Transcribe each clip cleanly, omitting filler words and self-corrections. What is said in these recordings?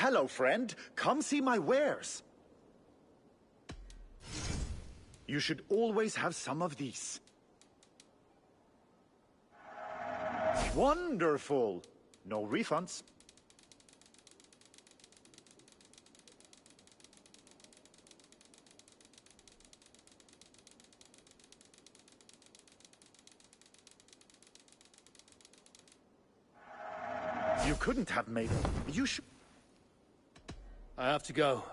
Hello, friend. Come see my wares. You should always have some of these. Wonderful! No refunds. You couldn't have made it. You should... I have to go.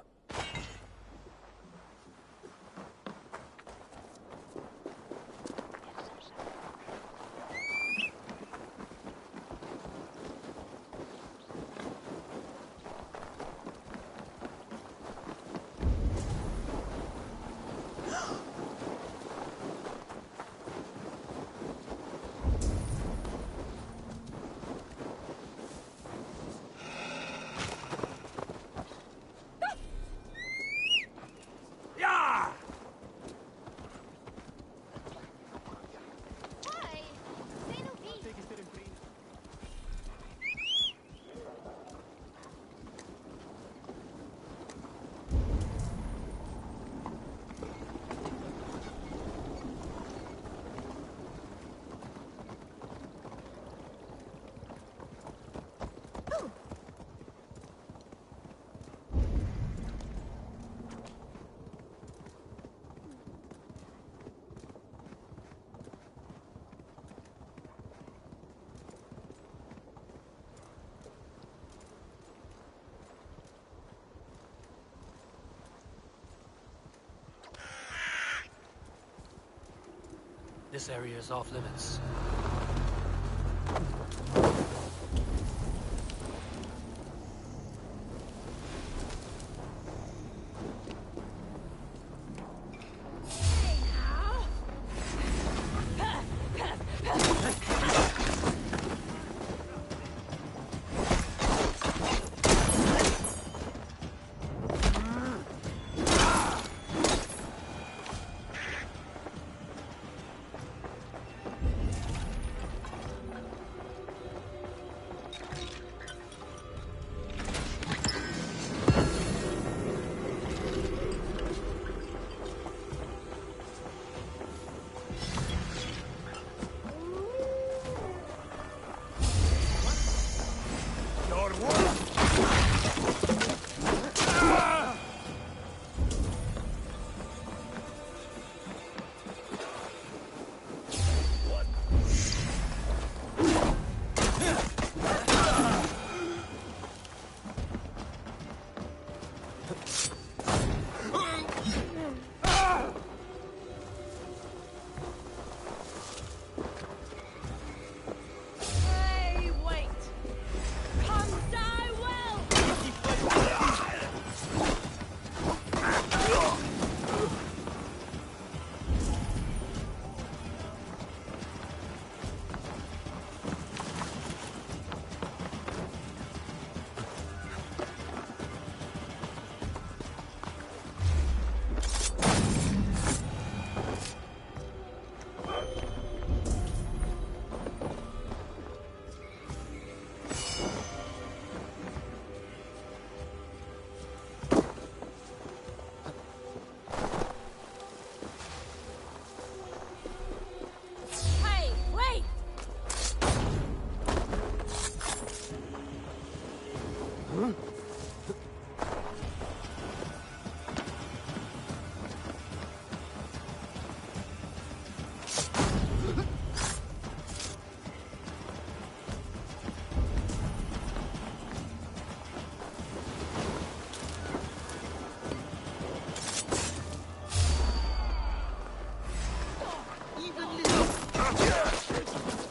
This area is off limits.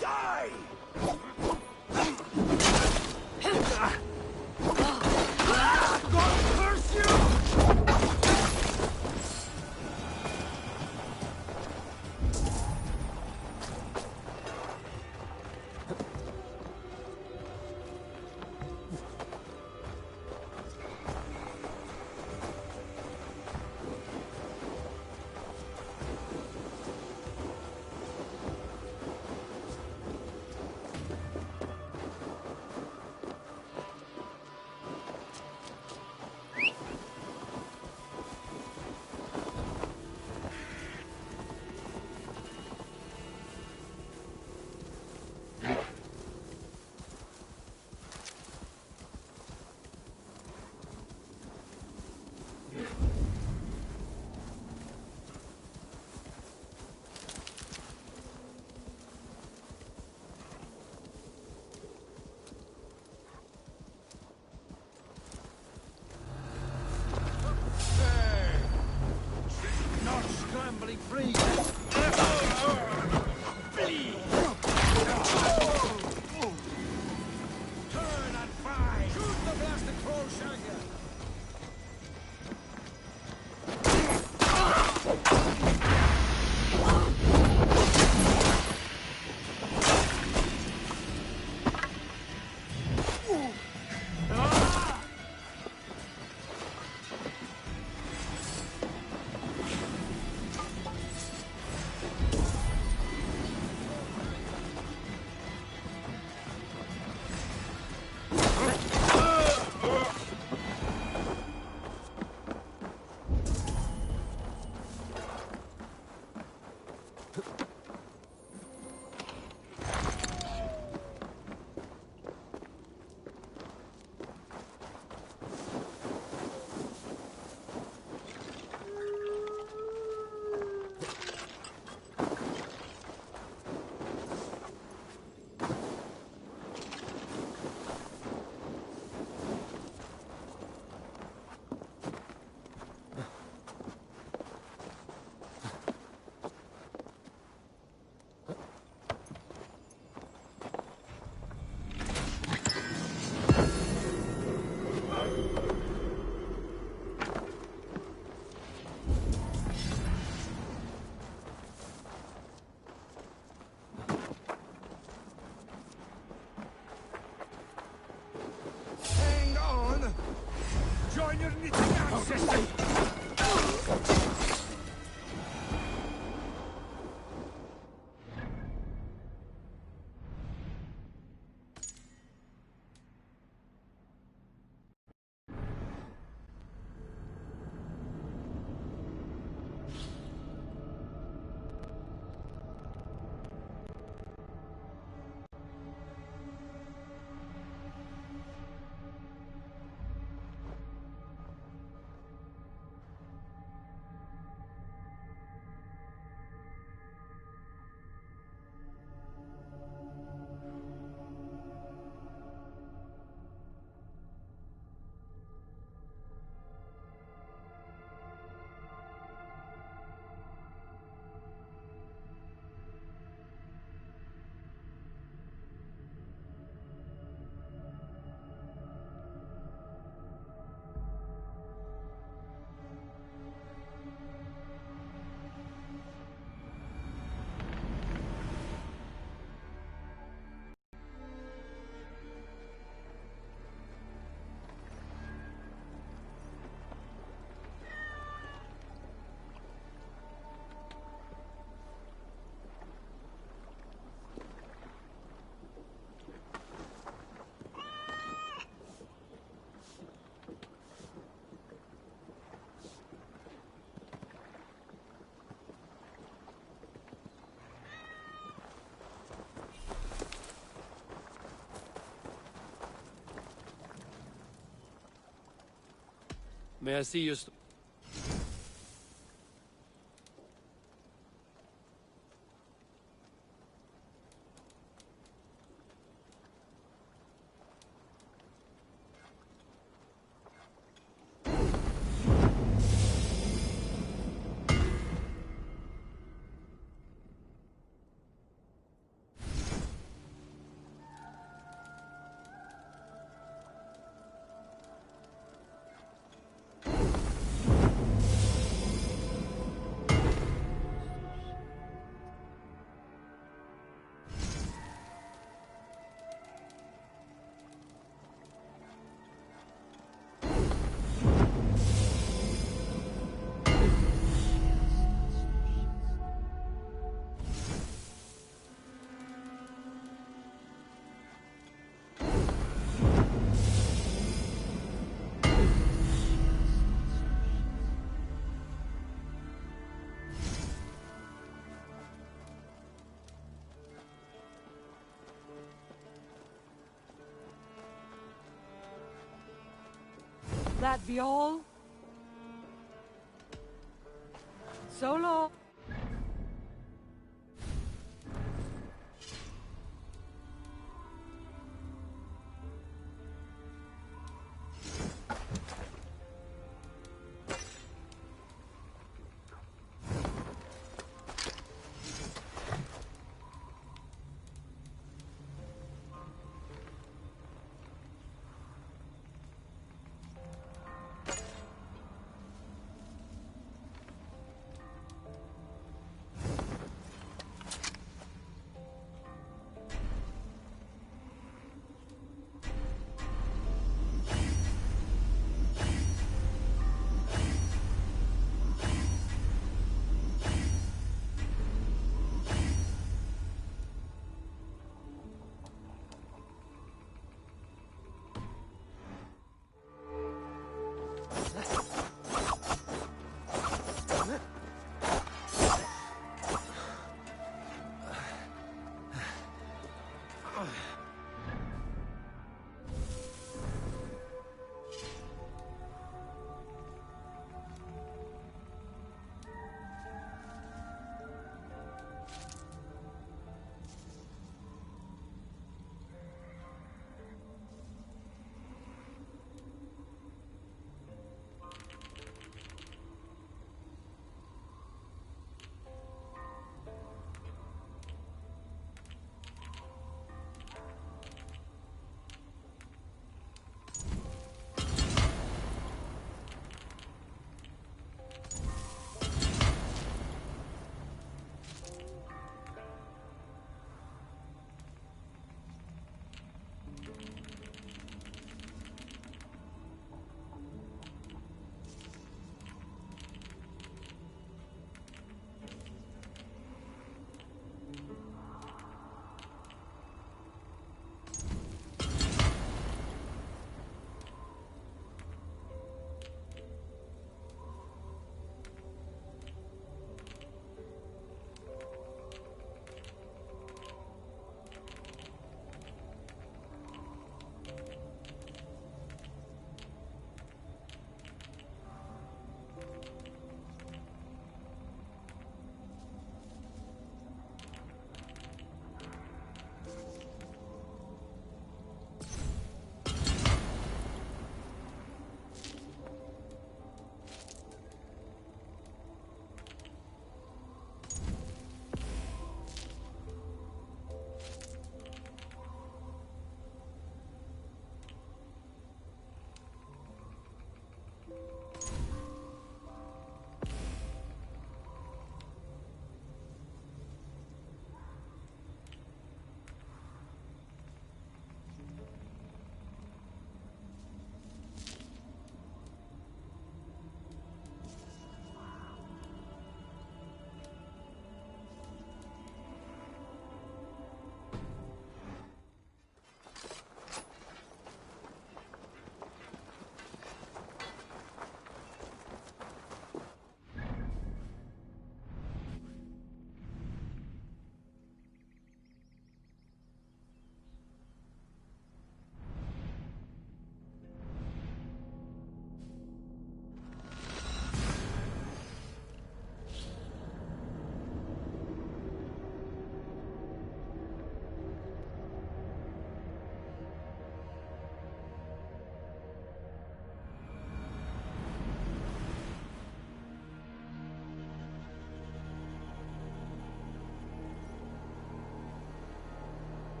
Die! Join your knitting ancestry! May I see your That be all? So long.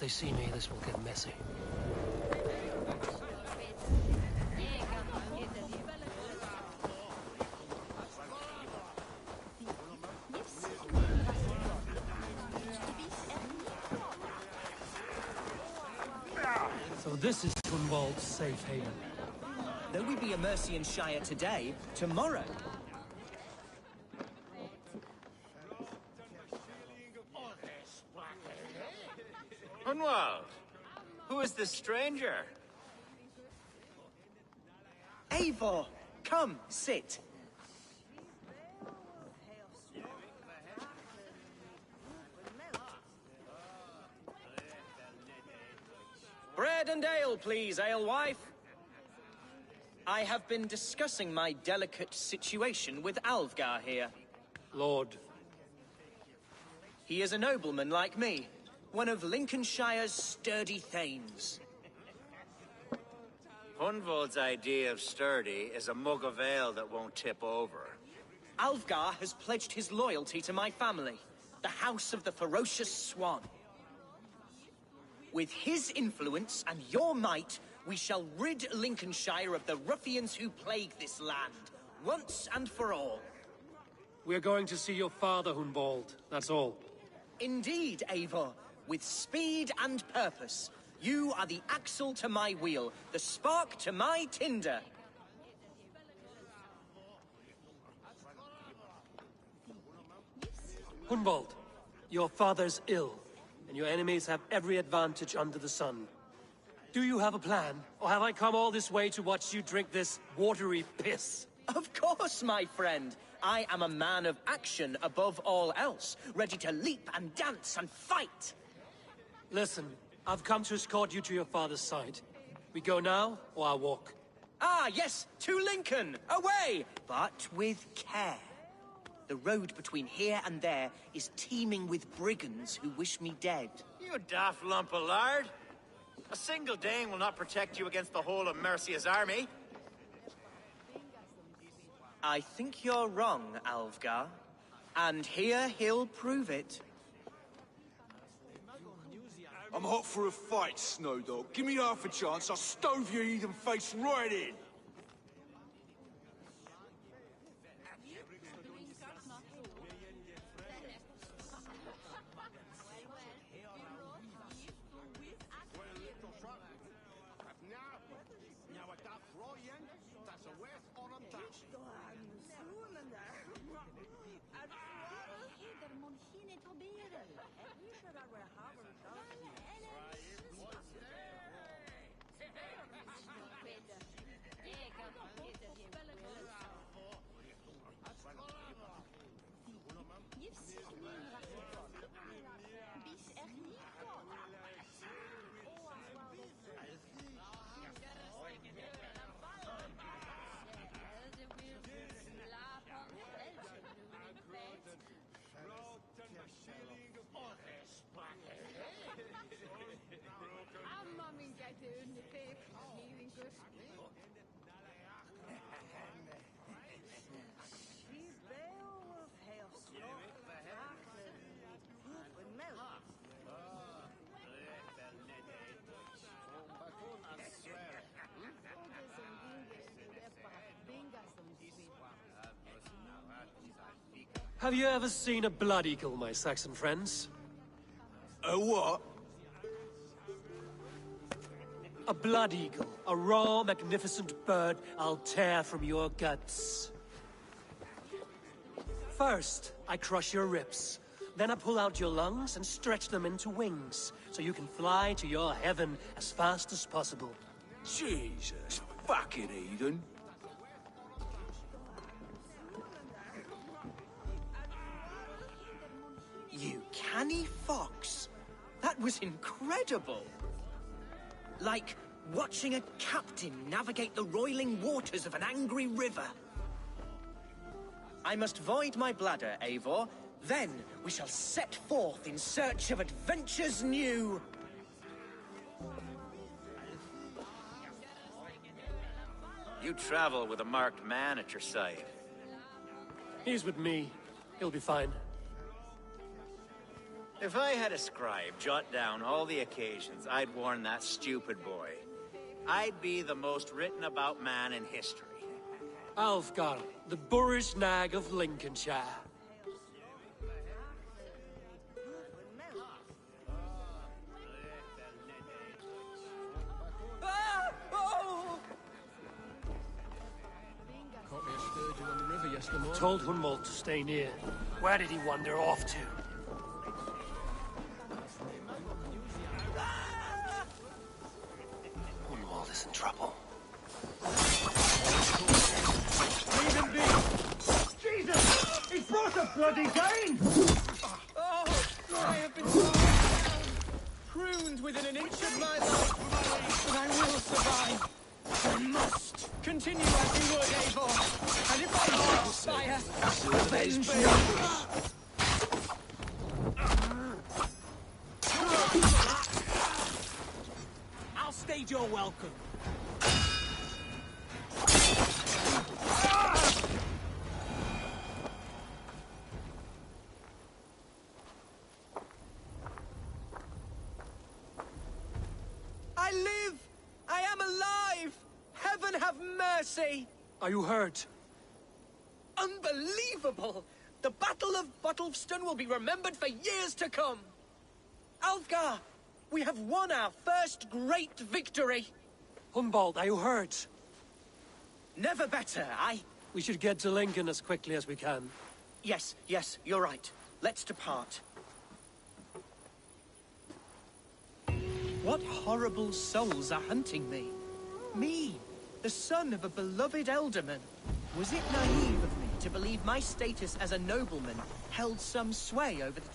they see me, this will get messy. So this is Hunwald's safe haven. Though we be a Mercian Shire today, tomorrow. Hunwald, who is this stranger? Eivor, come, sit. Bread and ale, please, alewife. I have been discussing my delicate situation with Alfgar here. Lord. He is a nobleman like me, one of Lincolnshire's sturdy thanes. Hunwald's idea of sturdy is a mug of ale that won't tip over. Alfgar has pledged his loyalty to my family, the House of the Ferocious Swan. With his influence and your might, we shall rid Lincolnshire of the ruffians who plague this land, once and for all. We're going to see your father, Hunwald. That's all. Indeed, Eivor. With speed and purpose. You are the axle to my wheel, the spark to my tinder. Hunwald, your father's ill, and your enemies have every advantage under the sun. Do you have a plan, or have I come all this way to watch you drink this watery piss? Of course, my friend. I am a man of action above all else, ready to leap and dance and fight. Listen, I've come to escort you to your father's side. We go now, or I'll walk. Ah, yes, to Lincoln! Away! But with care. The road between here and there is teeming with brigands who wish me dead. You daft lump of lard! A single Dane will not protect you against the whole of Mercia's army. I think you're wrong, Alfgar. And here he'll prove it. I'm hot for a fight, Snowdog. Give me half a chance, I'll stove your heathen face right in. Have you ever seen a blood eagle, my Saxon friends? A what? A blood eagle. A raw, magnificent bird I'll tear from your guts. First, I crush your ribs. Then I pull out your lungs and stretch them into wings, so you can fly to your heaven as fast as possible. Jesus, fucking heathen. You canny fox. That was incredible. Like watching a captain navigate the roiling waters of an angry river. I must void my bladder, Eivor. Then we shall set forth in search of adventures new. You travel with a marked man at your side. He's with me. He'll be fine. If I had a scribe jot down all the occasions I'd warned that stupid boy, I'd be the most written about man in history. Alfgar, the boorish nag of Lincolnshire. Ah! Oh! Caught me a sturgeon on the river yesterday morning. Told Hunwald to stay near. Where did he wander off to? Hunwald is in trouble. Leave him be! Jesus! He's brought a bloody Dane! Oh! I have been pruned within an inch of my life, but I will survive. I must continue as we would, Eivor. And if I expire, avenge me. I'll stage your welcome. I live! I am alive! Heaven have mercy! Are you hurt? Unbelievable! The Battle of Bottleston will be remembered for years to come! Alfgar, we have won our first great victory! Hunwald, are you hurt? Never better, We should get to Lincoln as quickly as we can. Yes, you're right. Let's depart. What horrible souls are hunting me? Me, the son of a beloved elderman. Was it naive of me to believe my status as a nobleman held some sway over the...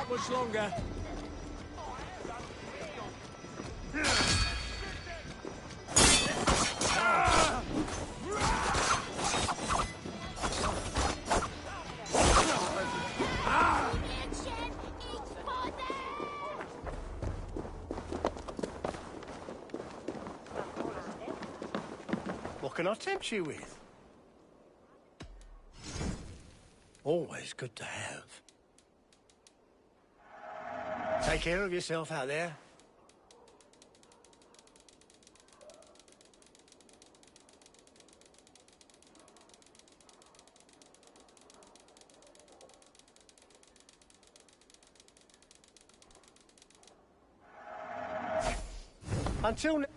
Much longer. What can I tempt you with? Always good to have. Take care of yourself out there. Until now.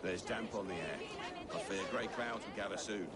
There's damp on the air. I fear great clouds will gather soon.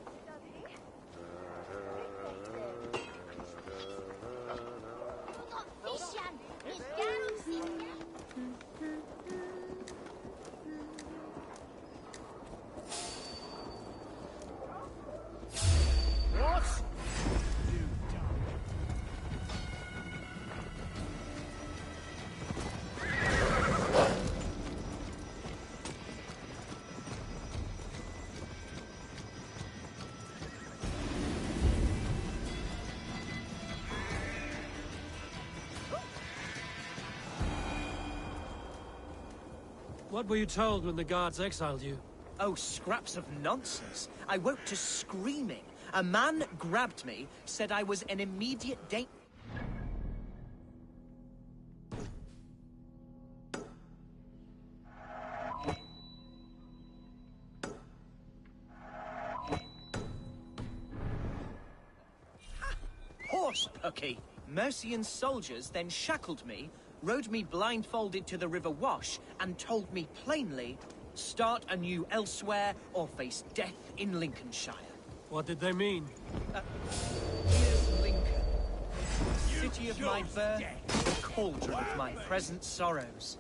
What were you told when the guards exiled you? Oh, scraps of nonsense. I woke to screaming. A man grabbed me, said I was an immediate danger. Pucky. Mercian's soldiers then shackled me, rode me blindfolded to the River Wash, and told me plainly, start anew elsewhere or face death in Lincolnshire. What did they mean? Here's Lincoln. The city of my birth, the cauldron of my present sorrows.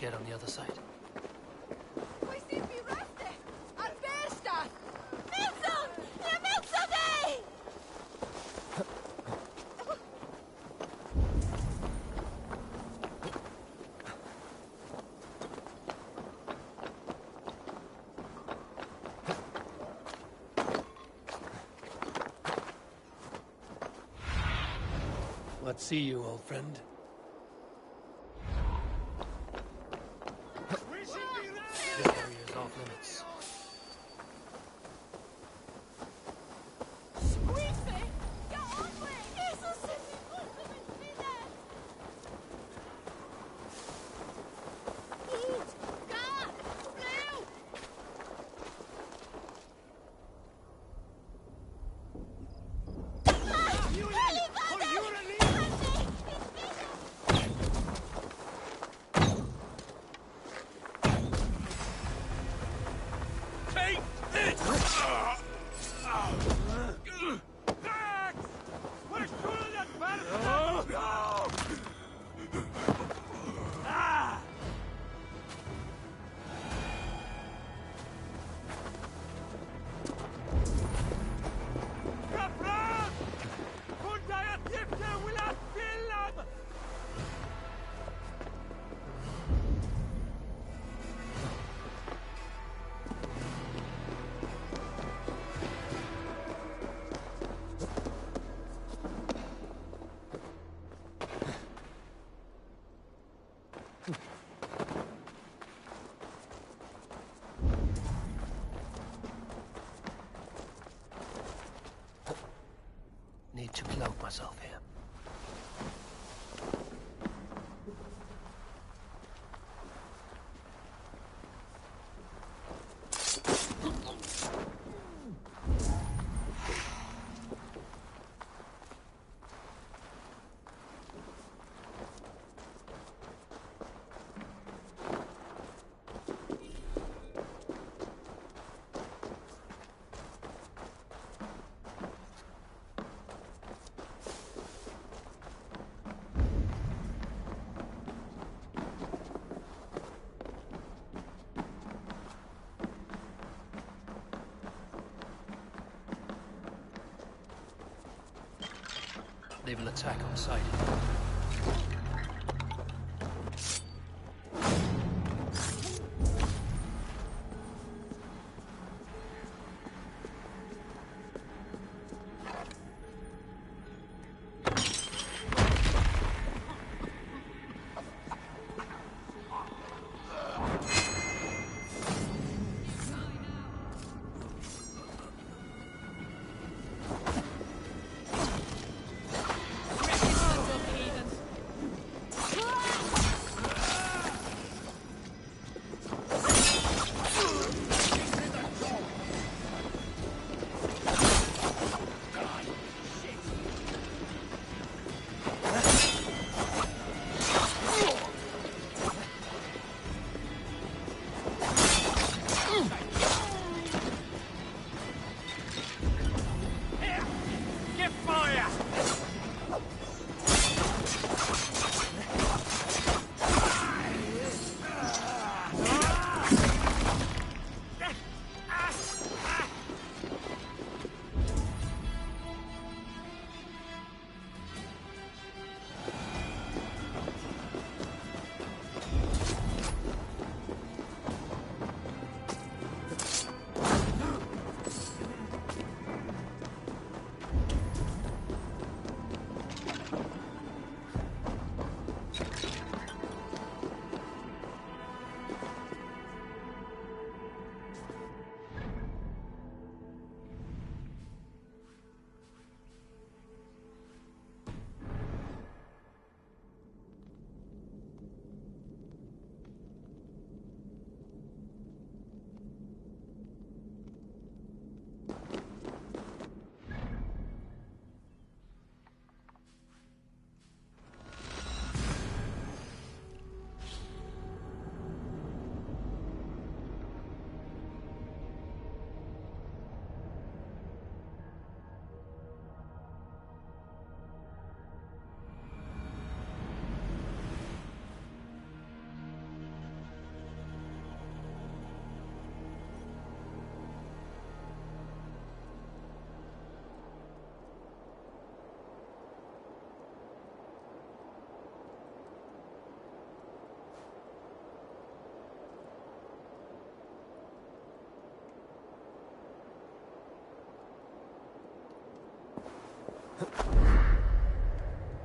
Get on the other side. Let's see you, old friend. This area is off limits. Need to cloak myself here. They will attack on sight.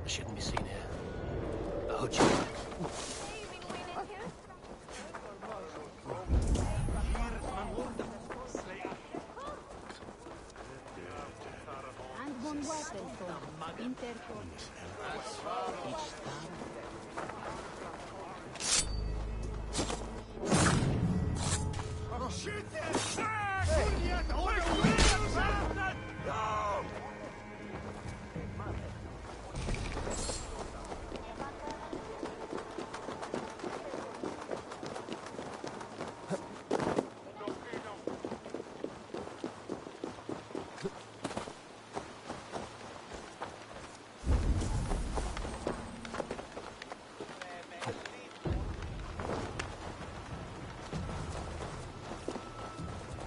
I shouldn't be seen here. The hood should be.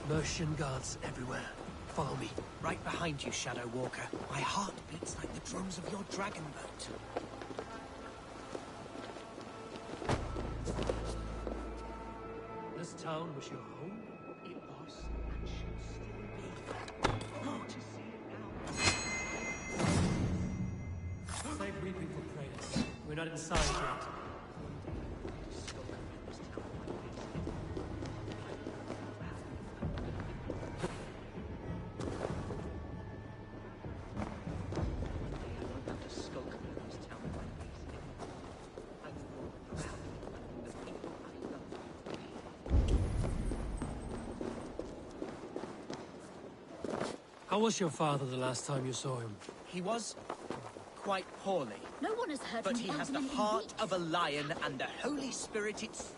Mercian guards everywhere. Follow me. Right behind you, Shadow Walker. My heart beats like the drums of your dragon boat. This town was your home? It was, and should still be. Oh, to see it now. Save weeping for prayers. We're not inside yet. How was your father the last time you saw him? He was quite poorly, No one has heard but from he the has the elderly in heart weeks. of a lion and the Holy Spirit. It's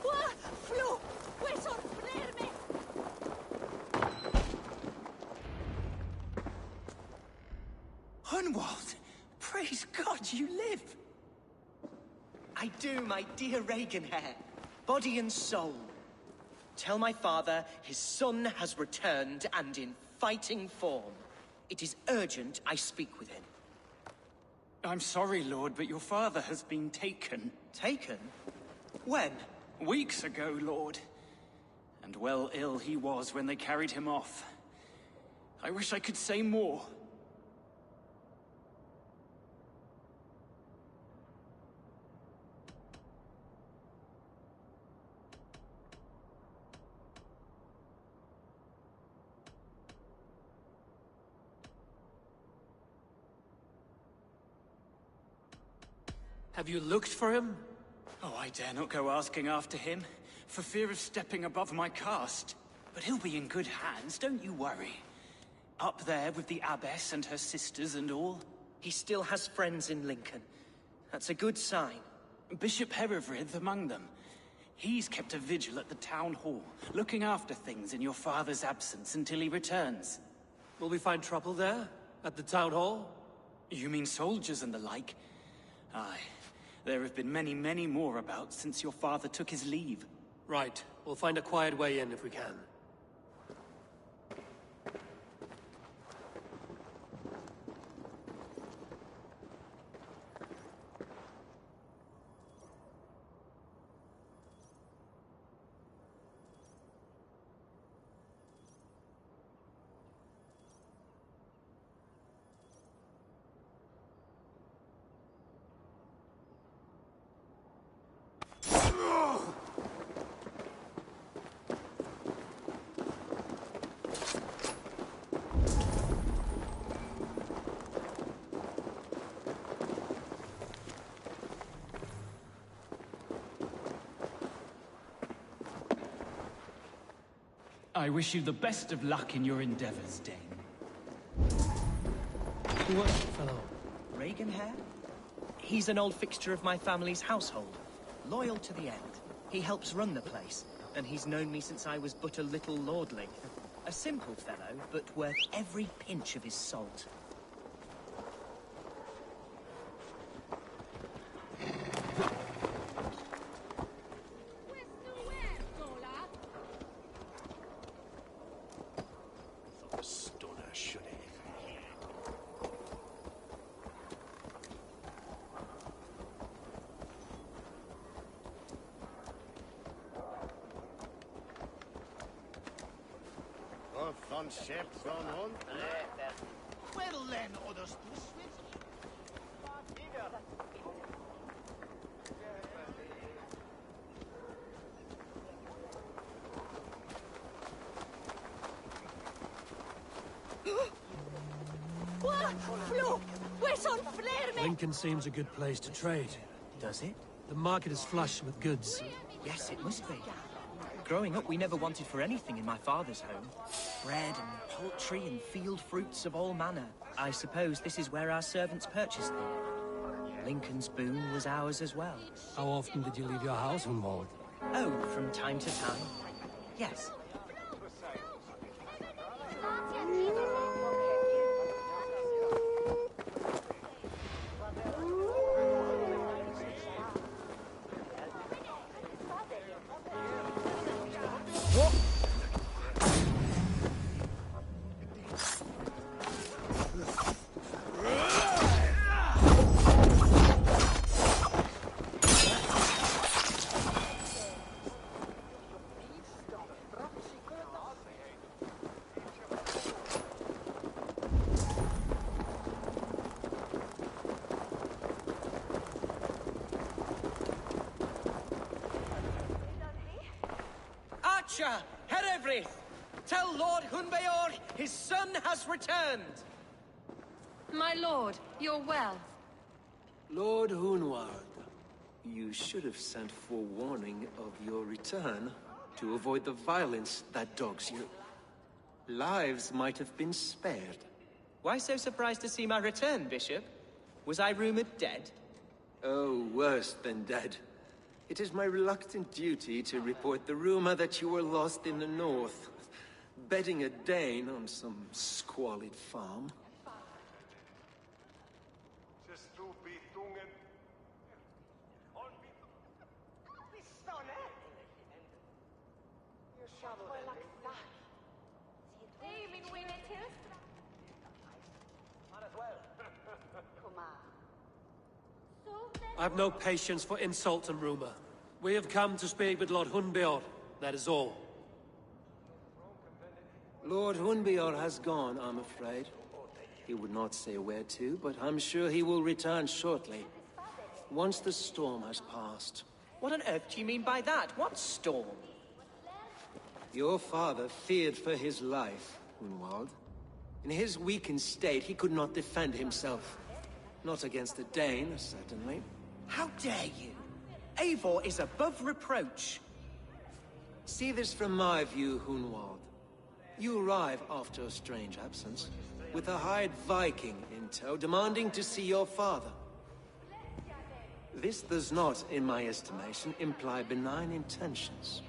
Ah, Flo, puoi sorprendermi? Hunwald! Praise God, you live! I do, my dear Reaganhair. Body and soul. Tell my father his son has returned and in fighting form. It is urgent I speak with him. I'm sorry, Lord, but your father has been taken. Taken? When? Weeks ago, Lord. And well ill he was when they carried him off. I wish I could say more. Have you looked for him? Oh, I dare not go asking after him, for fear of stepping above my caste. But he'll be in good hands, don't you worry. Up there with the abbess and her sisters and all. He still has friends in Lincoln. That's a good sign. Bishop Herefrith among them. He's kept a vigil at the town hall, looking after things in your father's absence until he returns. Will we find trouble there? At the town hall? You mean soldiers and the like? Aye. There have been many, many more about since your father took his leave. Right. We'll find a quiet way in if we can. I wish you the best of luck in your endeavors, Dane. Who was that fellow? Reaganhair? He's an old fixture of my family's household. Loyal to the end. He helps run the place, and he's known me since I was but a little lordling. A simple fellow, but worth every pinch of his salt. Well then, others. Flo! Where's on flare me? Lincoln seems a good place to trade. Does it? The market is flush with goods. Yes, it must be. Growing up, we never wanted for anything in my father's home. Bread and poultry and field fruits of all manner. I suppose this is where our servants purchased them. Lincoln's boon was ours as well. How often did you leave your house, Hunwald? Oh, from time to time. Yes. Herefrith! Tell Lord Hunbeor his son has returned! My lord, you're well. Lord Hunwald, you should have sent forewarning of your return to avoid the violence that dogs you. Lives might have been spared. Why so surprised to see my return, Bishop? Was I rumored dead? Oh, worse than dead. It is my reluctant duty to report the rumor that you were lost in the north, bedding a Dane on some squalid farm. I've no patience for insult and rumor. We have come to speak with Lord Hunbeor, that is all. Lord Hunbeor has gone, I'm afraid. He would not say where to, but I'm sure he will return shortly, once the storm has passed. What on earth do you mean by that? What storm? Your father feared for his life, Hunwald. In his weakened state, he could not defend himself. Not against a Dane, certainly. How dare you? Eivor is above reproach. See this from my view, Hunwald. You arrive after a strange absence, with a hired Viking in tow, demanding to see your father. This does not, in my estimation, imply benign intentions.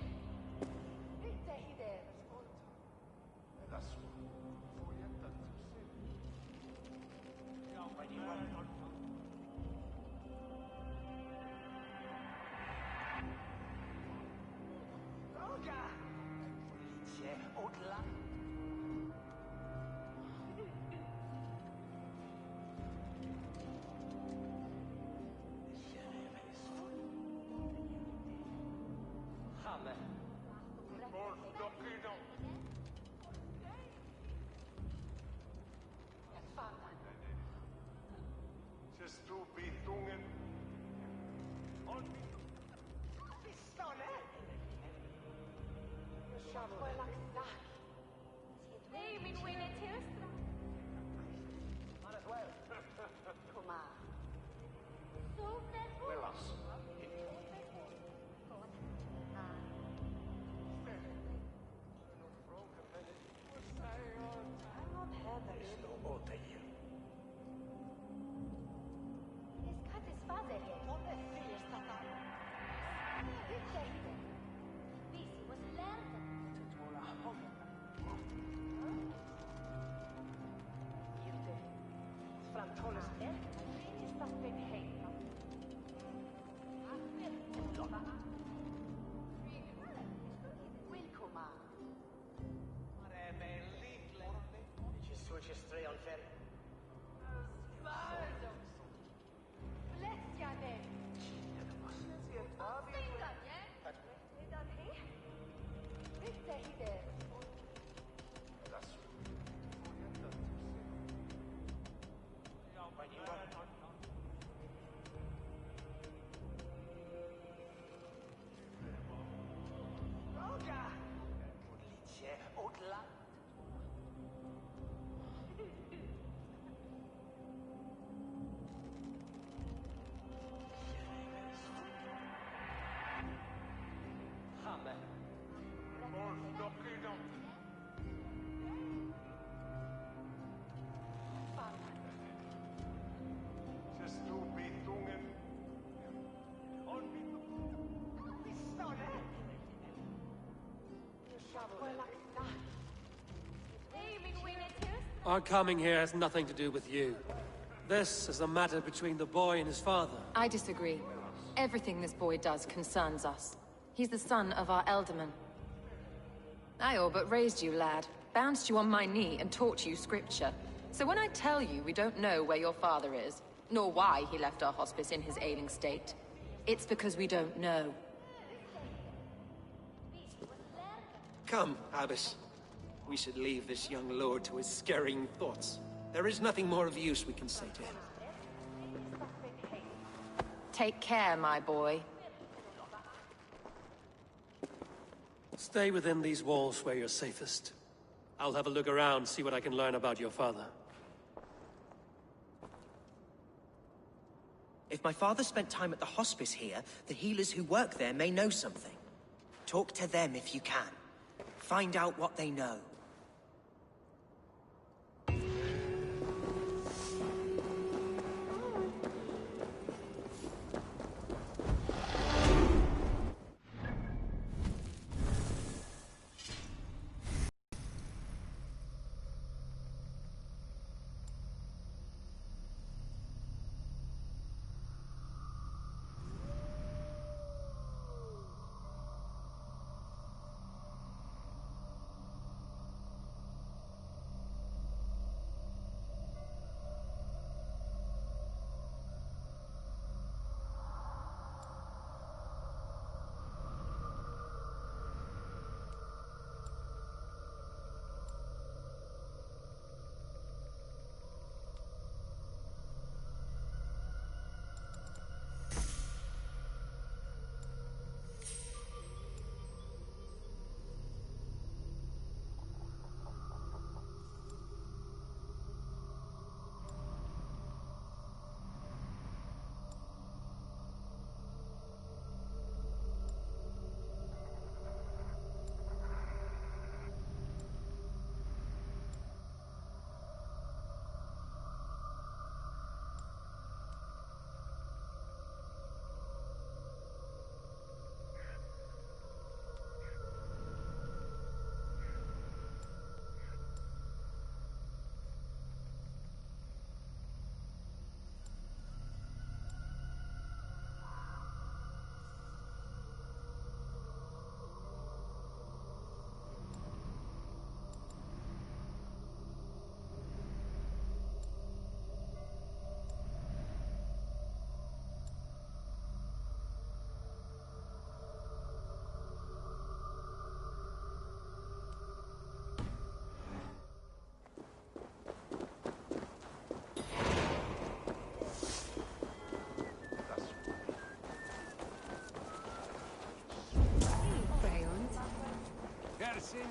Our coming here has nothing to do with you. This is a matter between the boy and his father. I disagree. Everything this boy does concerns us. He's the son of our Elderman. I all but raised you, lad. Bounced you on my knee and taught you scripture. So when I tell you we don't know where your father is, nor why he left our hospice in his ailing state, it's because we don't know. Come, Abbess. We should leave this young lord to his scurrying thoughts. There is nothing more of use we can say to him. Take care, my boy. Stay within these walls where you're safest. I'll have a look around, see what I can learn about your father. If my father spent time at the hospice here, the healers who work there may know something. Talk to them if you can. Find out what they know.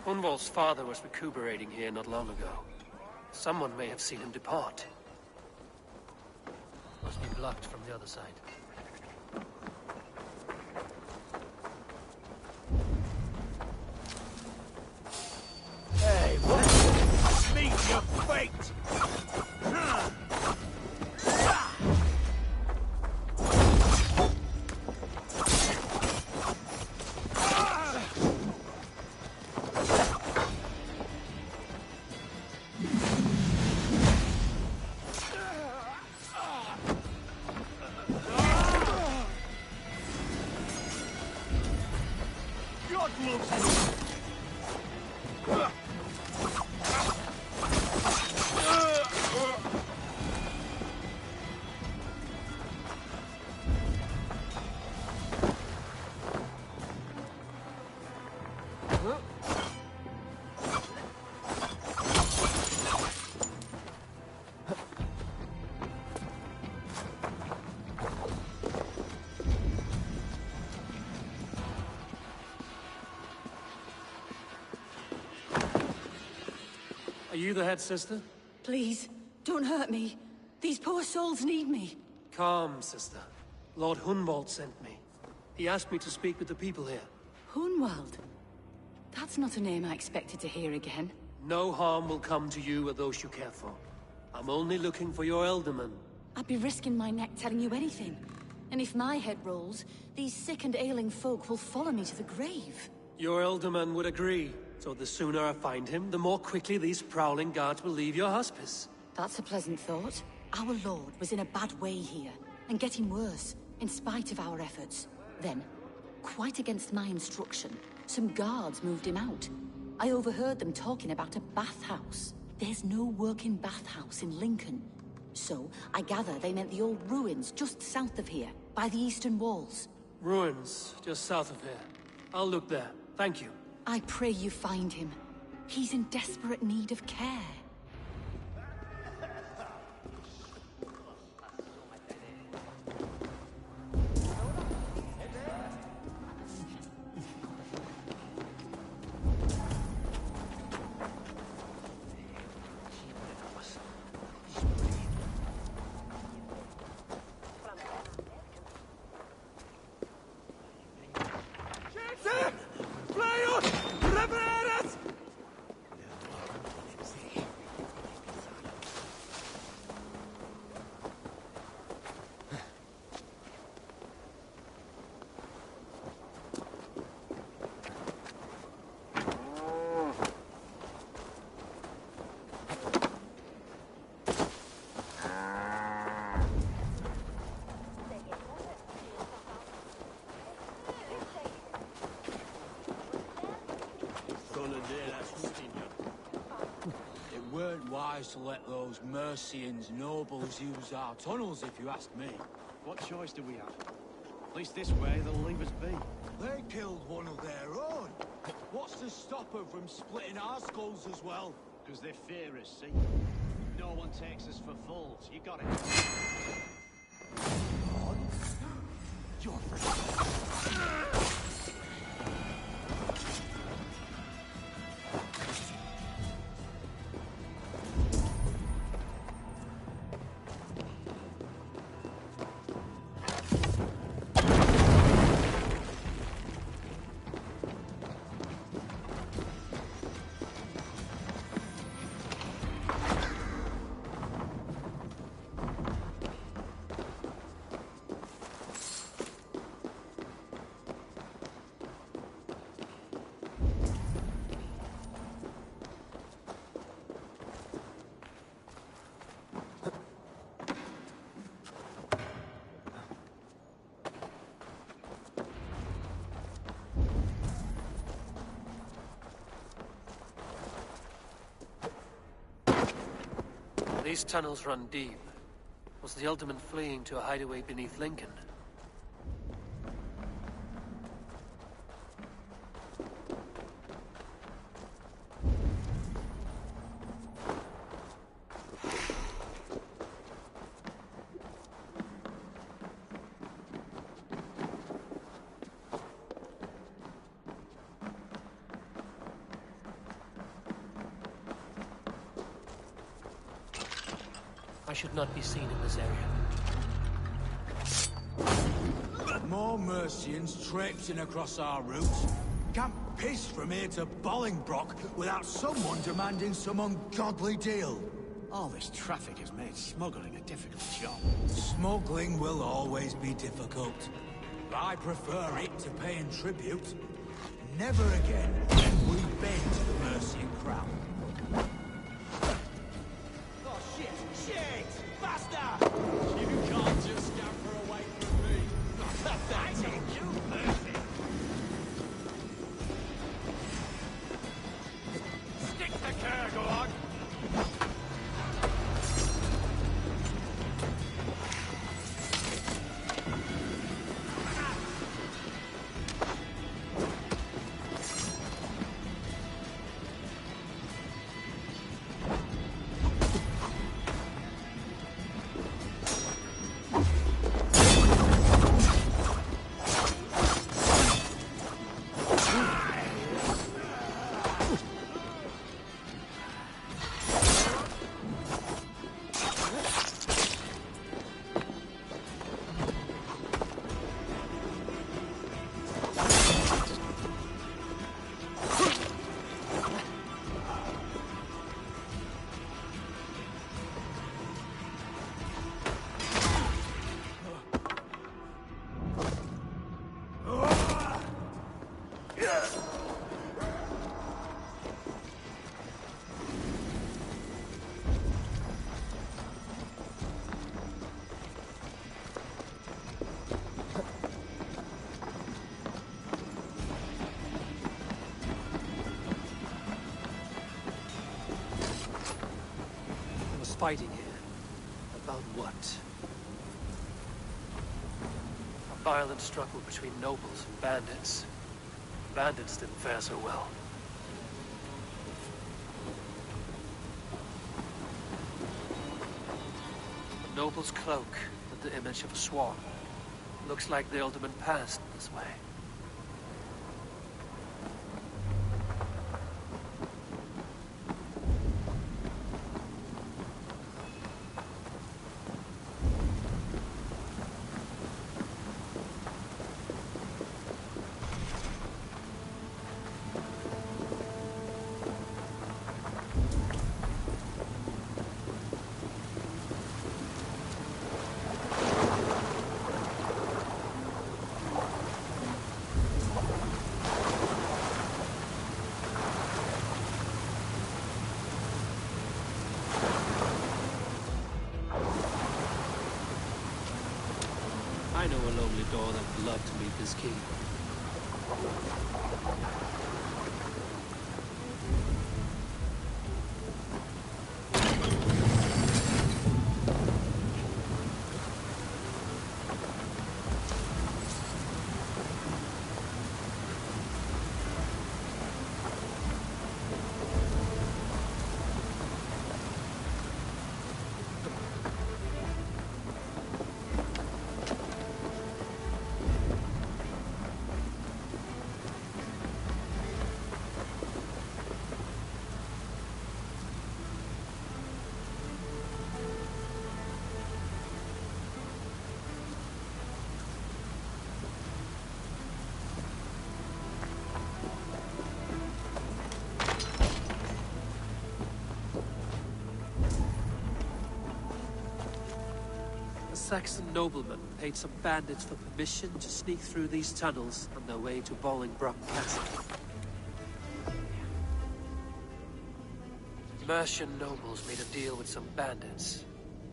Hunwald's father was recuperating here not long ago. Someone may have seen him depart. Must be blocked from the other side. Hey, what? Meet your fate! Are you the head sister? Please, don't hurt me. These poor souls need me. Calm, sister. Lord Hunwald sent me. He asked me to speak with the people here. Hunwald. That's not a name I expected to hear again. No harm will come to you or those you care for. I'm only looking for your Elderman. I'd be risking my neck telling you anything. And if my head rolls, these sick and ailing folk will follow me to the grave. Your Elderman would agree. So the sooner I find him, the more quickly these prowling guards will leave your hospice. That's a pleasant thought. Our lord was in a bad way here, and getting worse, in spite of our efforts. Then, quite against my instruction, some guards moved him out. I overheard them talking about a bathhouse. There's no working bathhouse in Lincoln. So, I gather they meant the old ruins just south of here, by the eastern walls. Ruins, just south of here. I'll look there. Thank you. I pray you find him. He's in desperate need of care. It weren't wise to let those Mercians nobles use our tunnels, if you ask me. What choice do we have? At least this way, they'll leave us be. They killed one of their own. What's to stop them from splitting our skulls as well? Because they fear us, see? No one takes us for fools. You got it. These tunnels run deep. Was the Alderman fleeing to a hideaway beneath Lincoln? I should not be seen in this area. More Mercians traipsing across our routes. Can't piss from here to Bolingbroke without someone demanding some ungodly deal. All this traffic has made smuggling a difficult job. Smuggling will always be difficult. I prefer it to paying tribute. Never again will we bend to the Mercian crown. Oh shit! Shit! Faster! You can't just scamper away from me. I need you, Mercy. Stick to Kergorg! fighting here. About what? A violent struggle between nobles and bandits. Bandits didn't fare so well. The noble's cloak with the image of a swan. Looks like the alderman passed this way. I know a lonely door that would love to meet this king. A Saxon nobleman paid some bandits for permission to sneak through these tunnels on their way to Bolingbroke Castle. Mercian nobles made a deal with some bandits,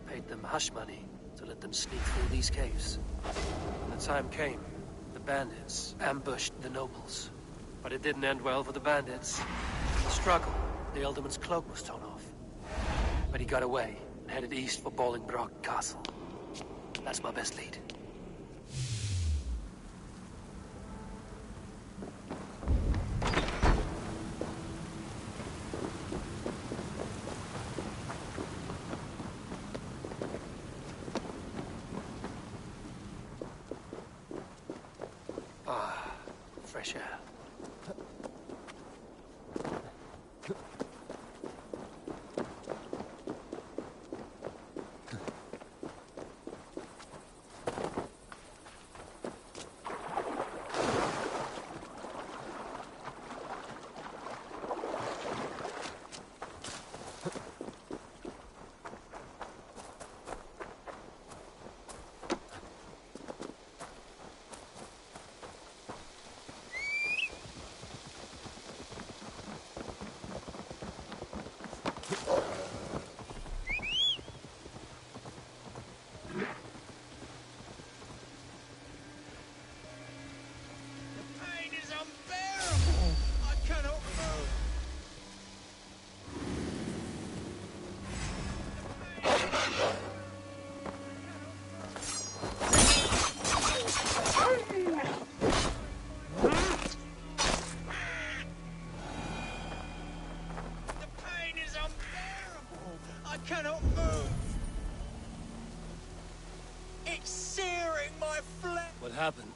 paid them hush money to let them sneak through these caves. When the time came, the bandits ambushed the nobles. But it didn't end well for the bandits. In the struggle, the Alderman's cloak was torn off. But he got away and headed east for Bolingbroke Castle. That's my best lead. Ah, fresh air. Cannot move. It's searing my flesh. What happened?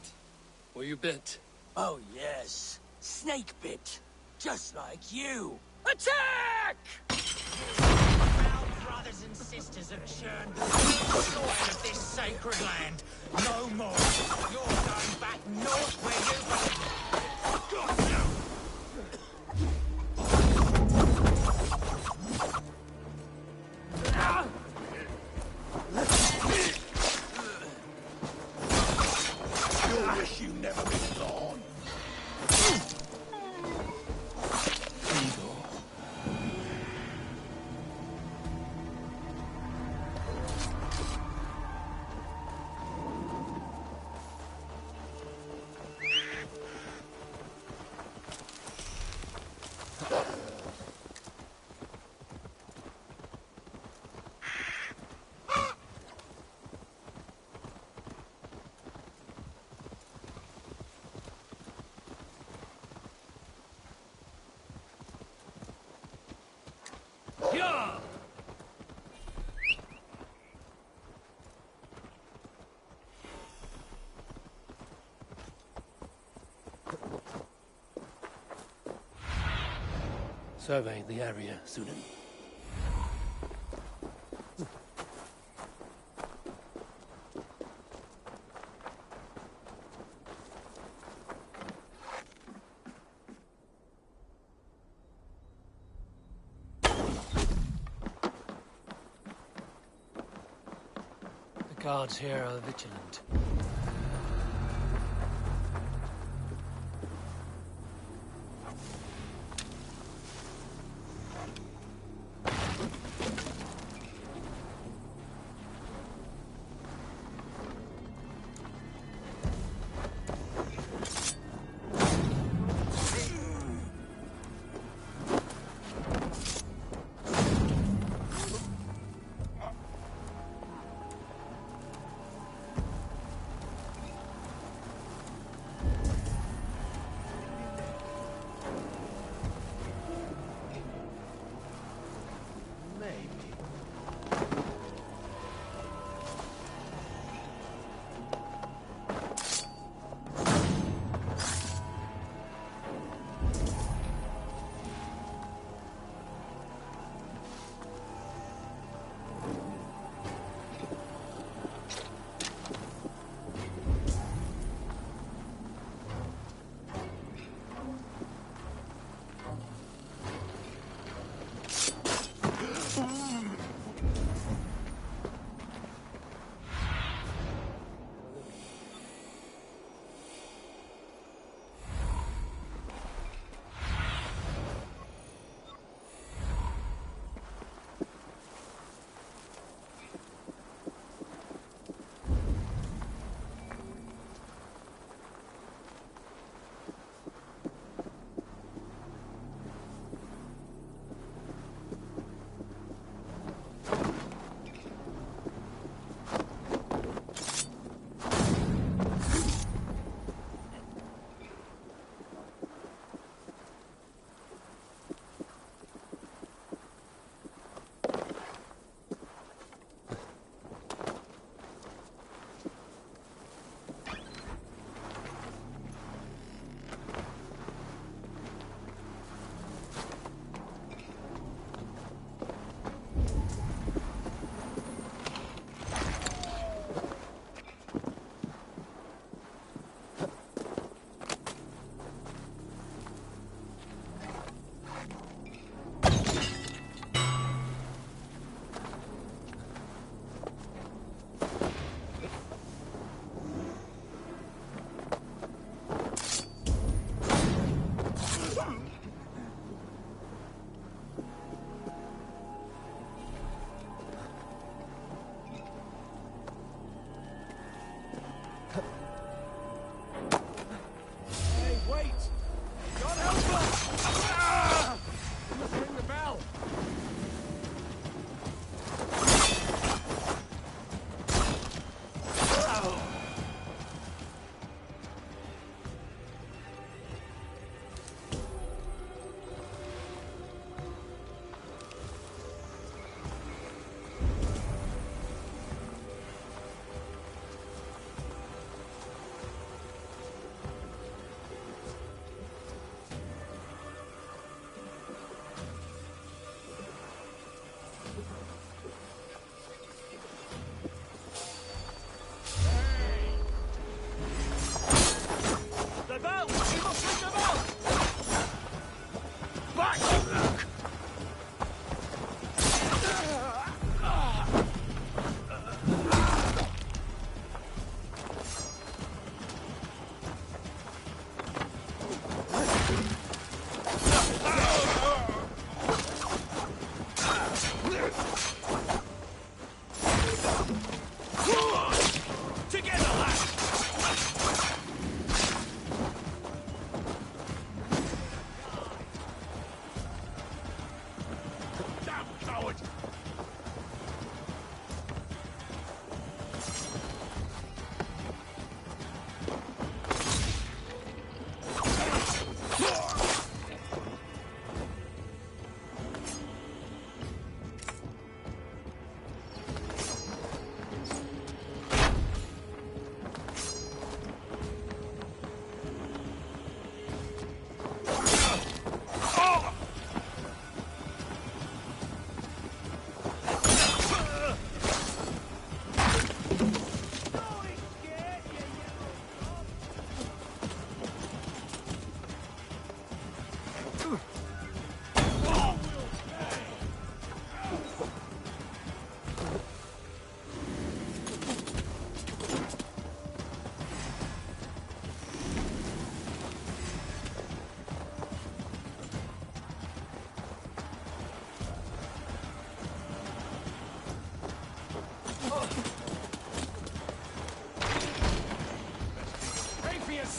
Were you bit? Oh yes, snake bit, just like you. Attack! Proud brothers and sisters have churned the soil of this sacred land. No more. You're going back north where you belong. Got you. Wish you never been gone. survey the area, Sunan. The guards here are vigilant.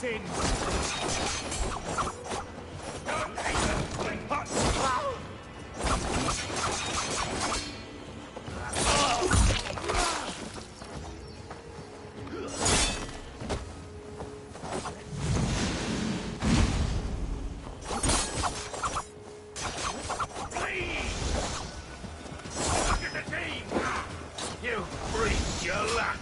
sins! You breathe your luck!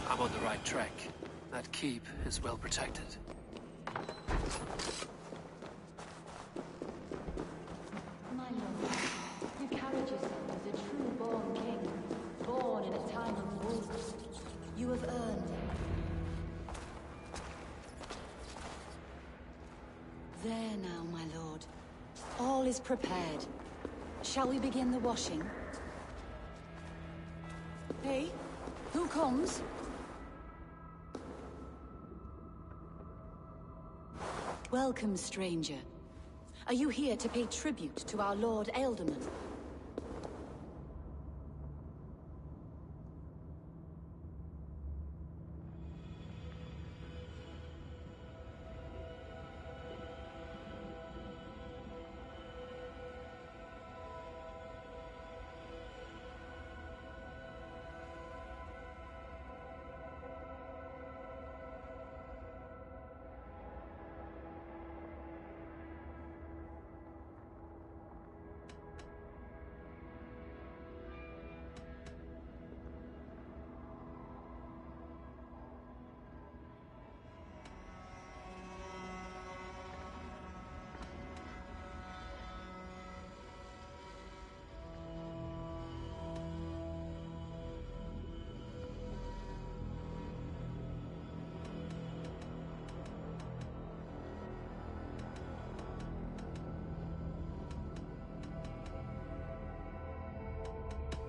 I'm on the right track. That keep is well protected. My lord, you carried yourself as a true-born king, born in a time of war. You have earned it. There now, my lord. All is prepared. Shall we begin the washing? Hey, who comes? Welcome, stranger. Are you here to pay tribute to our Lord Alderman?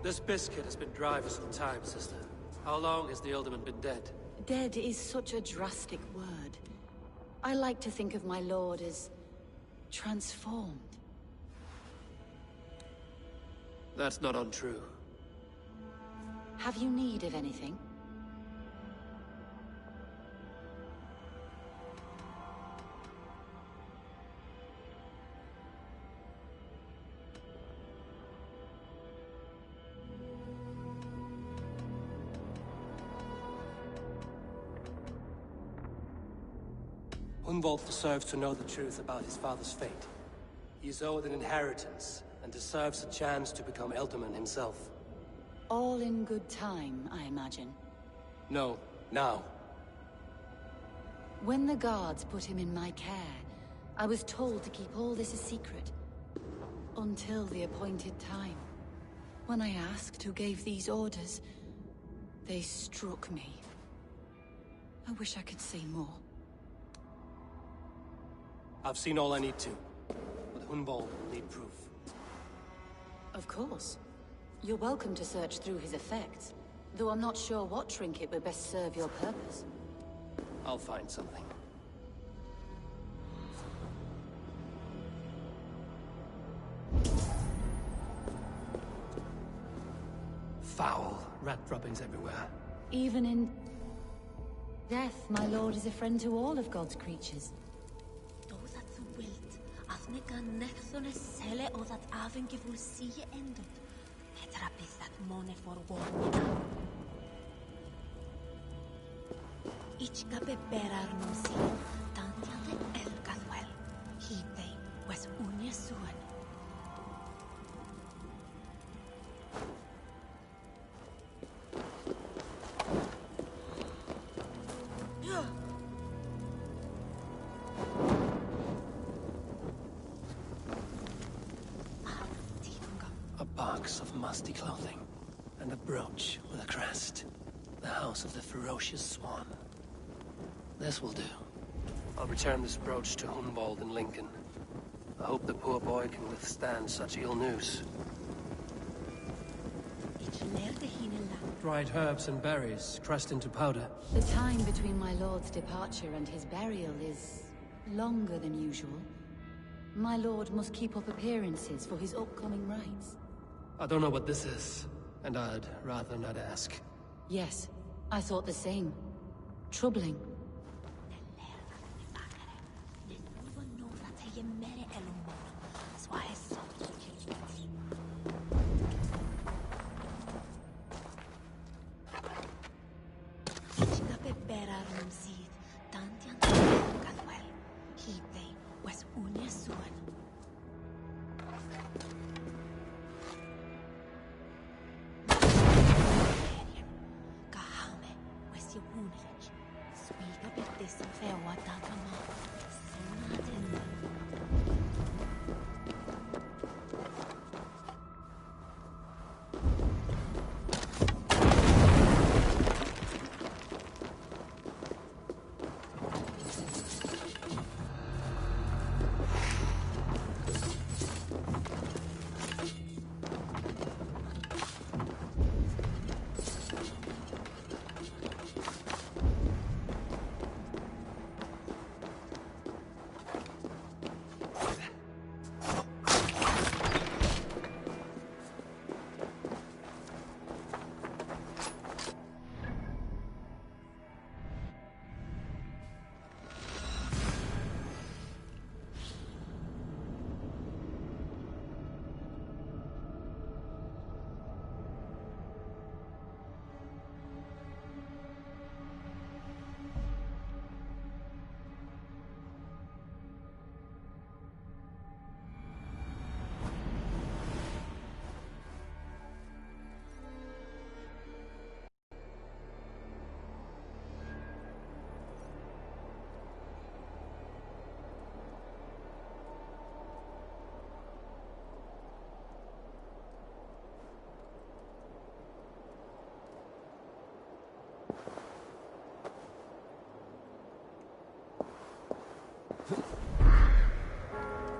This biscuit has been dry for some time, sister. How long has the Alderman been dead? Dead is such a drastic word. I like to think of my lord as transformed. That's not untrue. Have you need of anything? Hunwald deserves to know the truth about his father's fate. He is owed an inheritance, and deserves a chance to become Elderman himself. All in good time, I imagine. No, now. When the guards put him in my care, I was told to keep all this a secret. Until the appointed time. When I asked who gave these orders, they struck me. I wish I could say more. I've seen all I need to, but Hunwald will need proof. Of course. You're welcome to search through his effects, though I'm not sure what trinket would best serve your purpose. I'll find something. Foul. Rat droppings everywhere. Even in death, my lord is a friend to all of God's creatures. A box of musty clothing, and a brooch with a crest. The house of the ferocious swan. This will do. I'll return this brooch to Hunwald in Lincoln. I hope the poor boy can withstand such ill news. Dried herbs and berries, pressed into powder. The time between my lord's departure and his burial is longer than usual. My lord must keep up appearances for his upcoming rites. I don't know what this is, and I'd rather not ask. Yes, I thought the same. Troubling.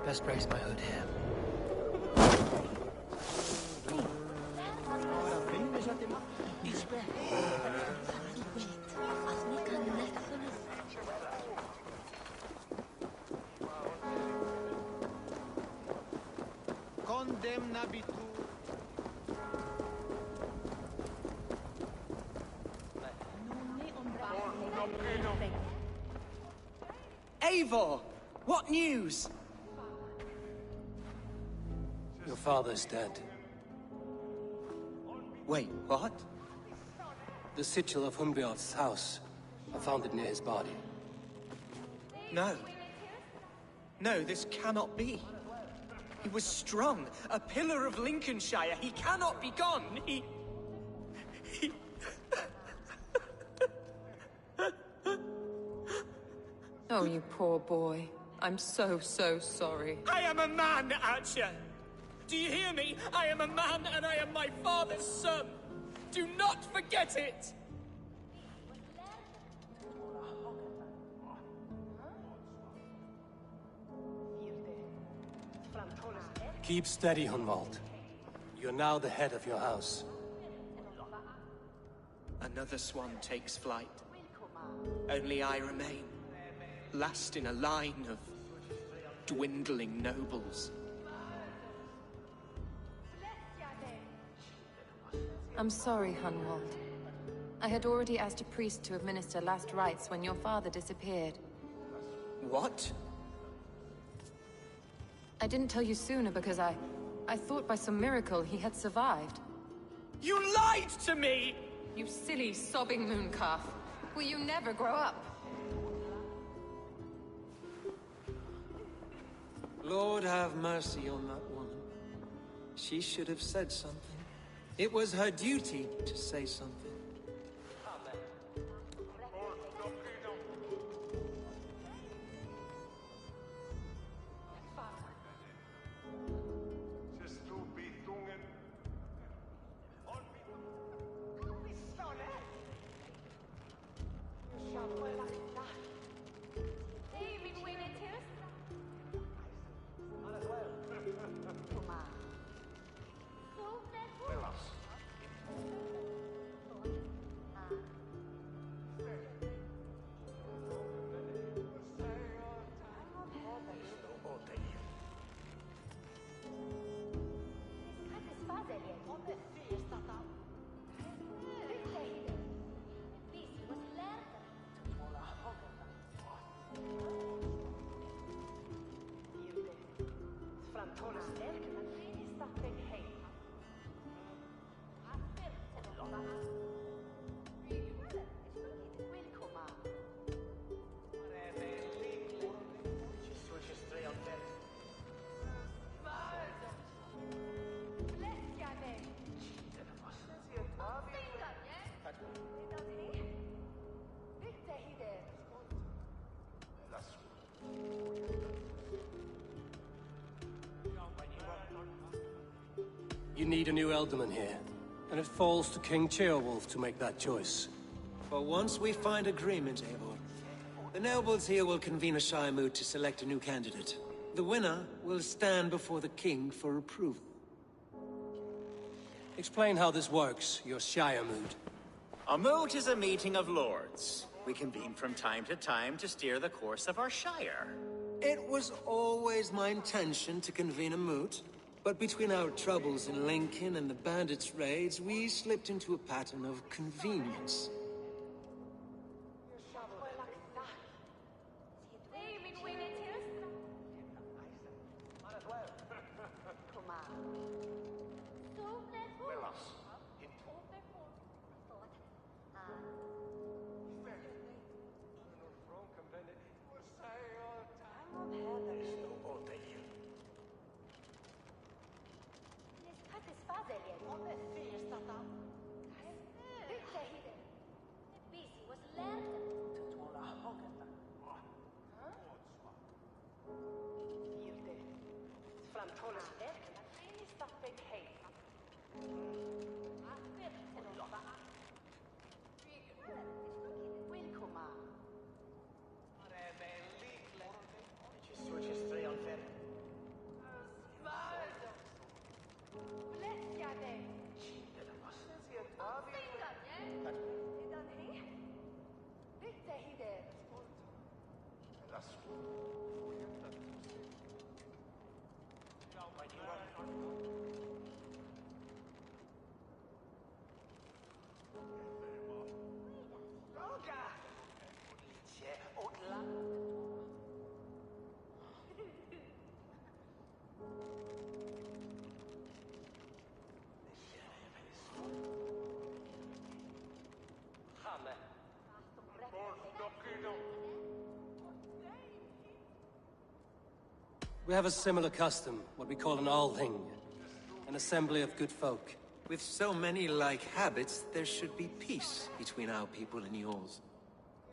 Best raise my hood here. Eivor! What news? Your father's dead. Wait, what? The sigil of Hunbjorn's house. I found it near his body. No. No, this cannot be. He was strong, a pillar of Lincolnshire. He cannot be gone. He... Oh, you poor boy. I'm so sorry. I am a man, Archer! Do you hear me? I am a man and I am my father's son! Do not forget it! Keep steady, Hunwald. You're now the head of your house. Another swan takes flight. Only I remain, last in a line of dwindling nobles. I'm sorry, Hunwald. I had already asked a priest to administer last rites when your father disappeared. What? I didn't tell you sooner because I thought by some miracle he had survived. You lied to me! You silly, sobbing mooncalf. Will you never grow up? Lord have mercy on that woman. She should have said something. It was her duty to say something. You need a new Elderman here, and it falls to King Ceolwulf to make that choice. But once we find agreement, Eivor, the nobles here will convene a Shire moot to select a new candidate. The winner will stand before the king for approval. Explain how this works, your Shire moot. A moot is a meeting of lords. We convene from time to time to steer the course of our Shire. It was always my intention to convene a moot, but between our troubles in Lincoln and the bandits' raids, we slipped into a pattern of convenience. We have a similar custom, what we call an Althing. An assembly of good folk. With so many like habits, there should be peace between our people and yours.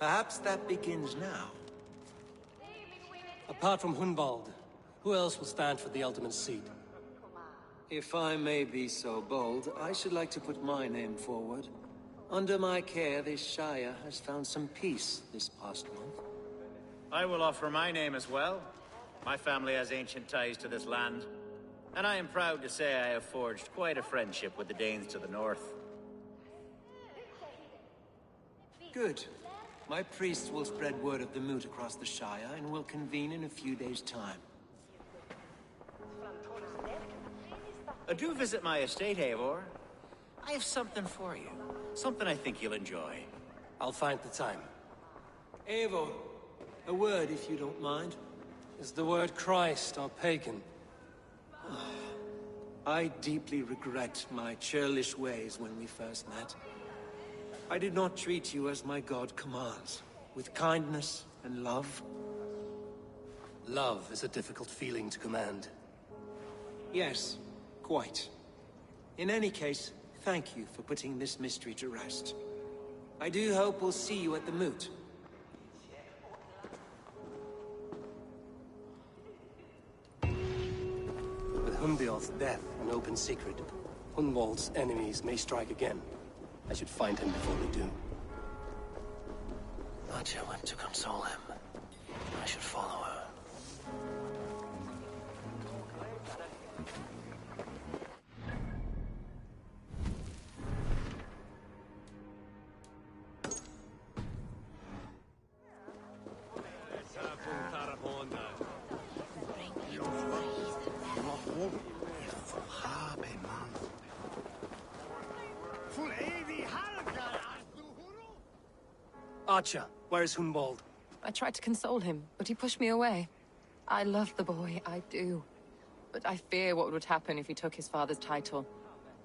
Perhaps that begins now. Apart from Hunwald, who else will stand for the ultimate seat? If I may be so bold, I should like to put my name forward. Under my care, this Shire has found some peace this past month. I will offer my name as well. My family has ancient ties to this land. And I am proud to say I have forged quite a friendship with the Danes to the north. Good. My priests will spread word of the moot across the Shire and will convene in a few days' time. Do visit my estate, Eivor. I have something for you. Something I think you'll enjoy. I'll find the time. Eivor, a word if you don't mind. Is the word Christ or pagan? I deeply regret my churlish ways when we first met. I did not treat you as my god commands, with kindness and love. Love is a difficult feeling to command. Yes, quite. In any case, thank you for putting this mystery to rest. I do hope we'll see you at the moot. With Hunbeor's death an open secret, Hunwald's enemies may strike again. I should find him before they do. Nadja went to console him. I should follow her. Archer, where is Hunwald? I tried to console him, but he pushed me away. I love the boy, I do. But I fear what would happen if he took his father's title.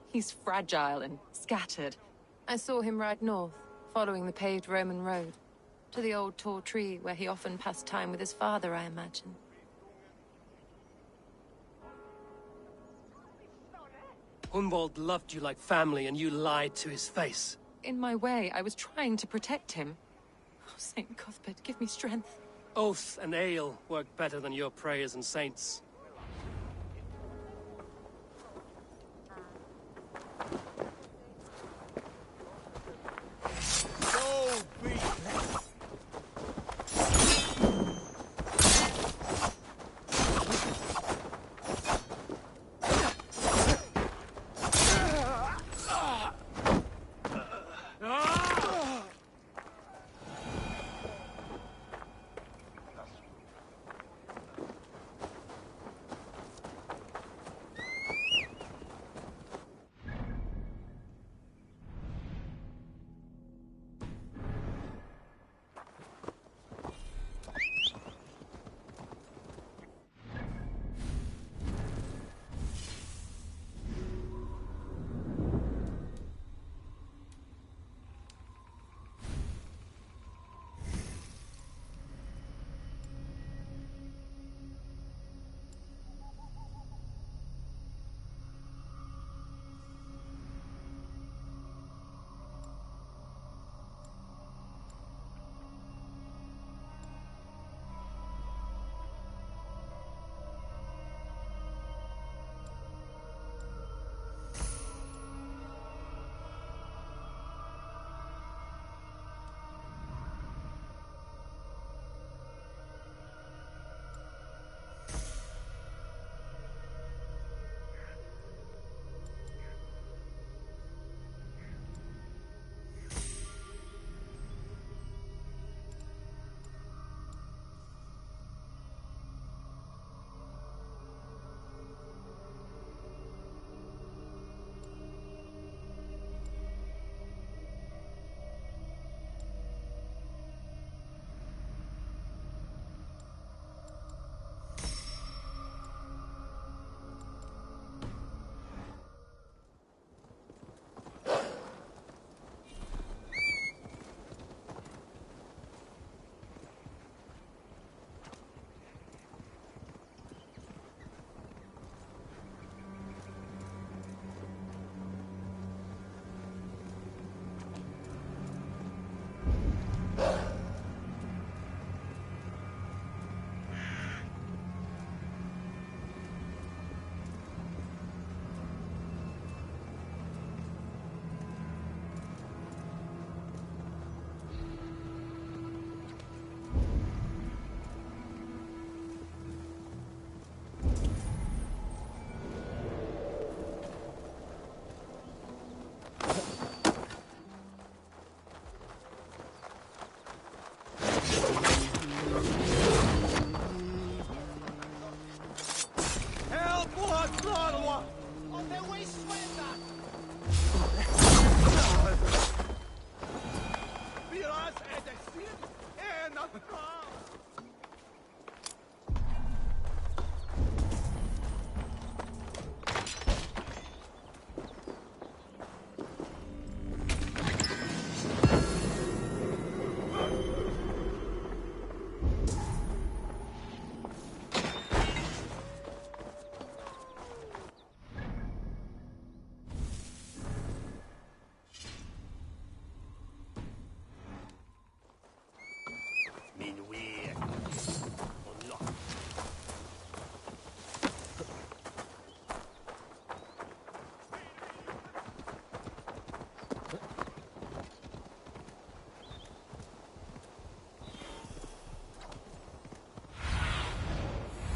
He's fragile and scattered. I saw him ride north, following the paved Roman road. To the old tall tree where he often passed time with his father, I imagine. Hunwald loved you like family and you lied to his face. In my way, I was trying to protect him. Oh, Saint Cuthbert, give me strength. Oath and ale work better than your prayers and saints.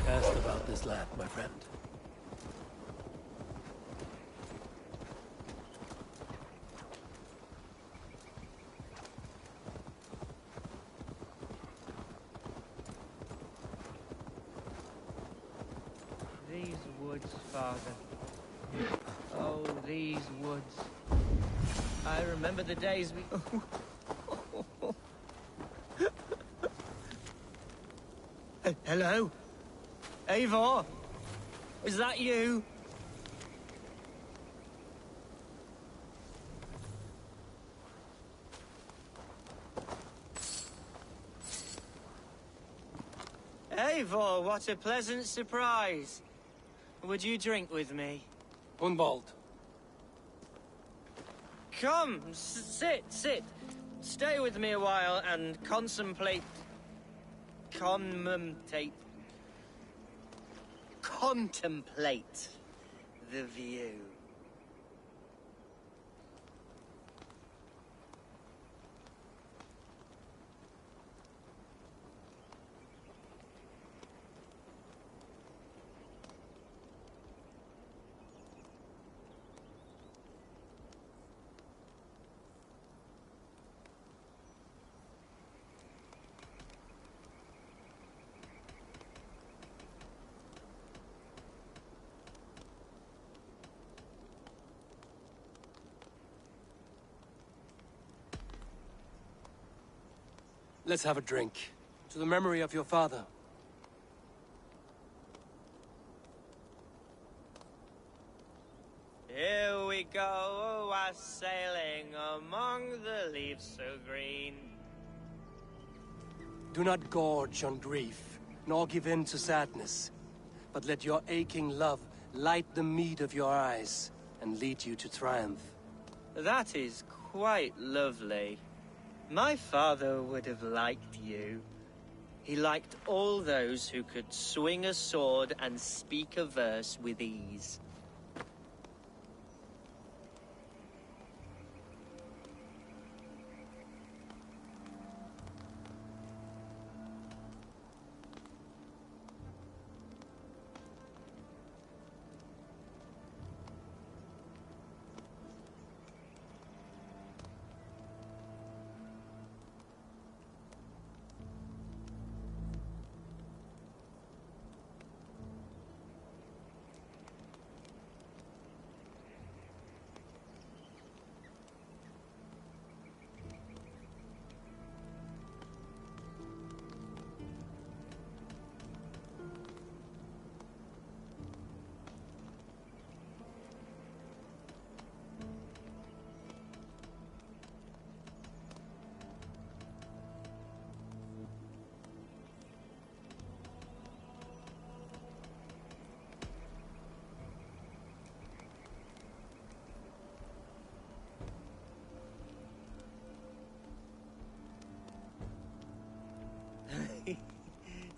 Asked about this lad, my friend. These woods, Father. Oh, these woods. I remember the days we... Hello? Eivor? Is that you? Eivor, what a pleasant surprise. Would you drink with me? Unbald. Come, sit. Stay with me a while and contemplate the view. Let's have a drink. To the memory of your father. Here we go, sailing among the leaves so green. Do not gorge on grief, nor give in to sadness, but let your aching love light the mead of your eyes and lead you to triumph. That is quite lovely. My father would have liked you. He liked all those who could swing a sword and speak a verse with ease.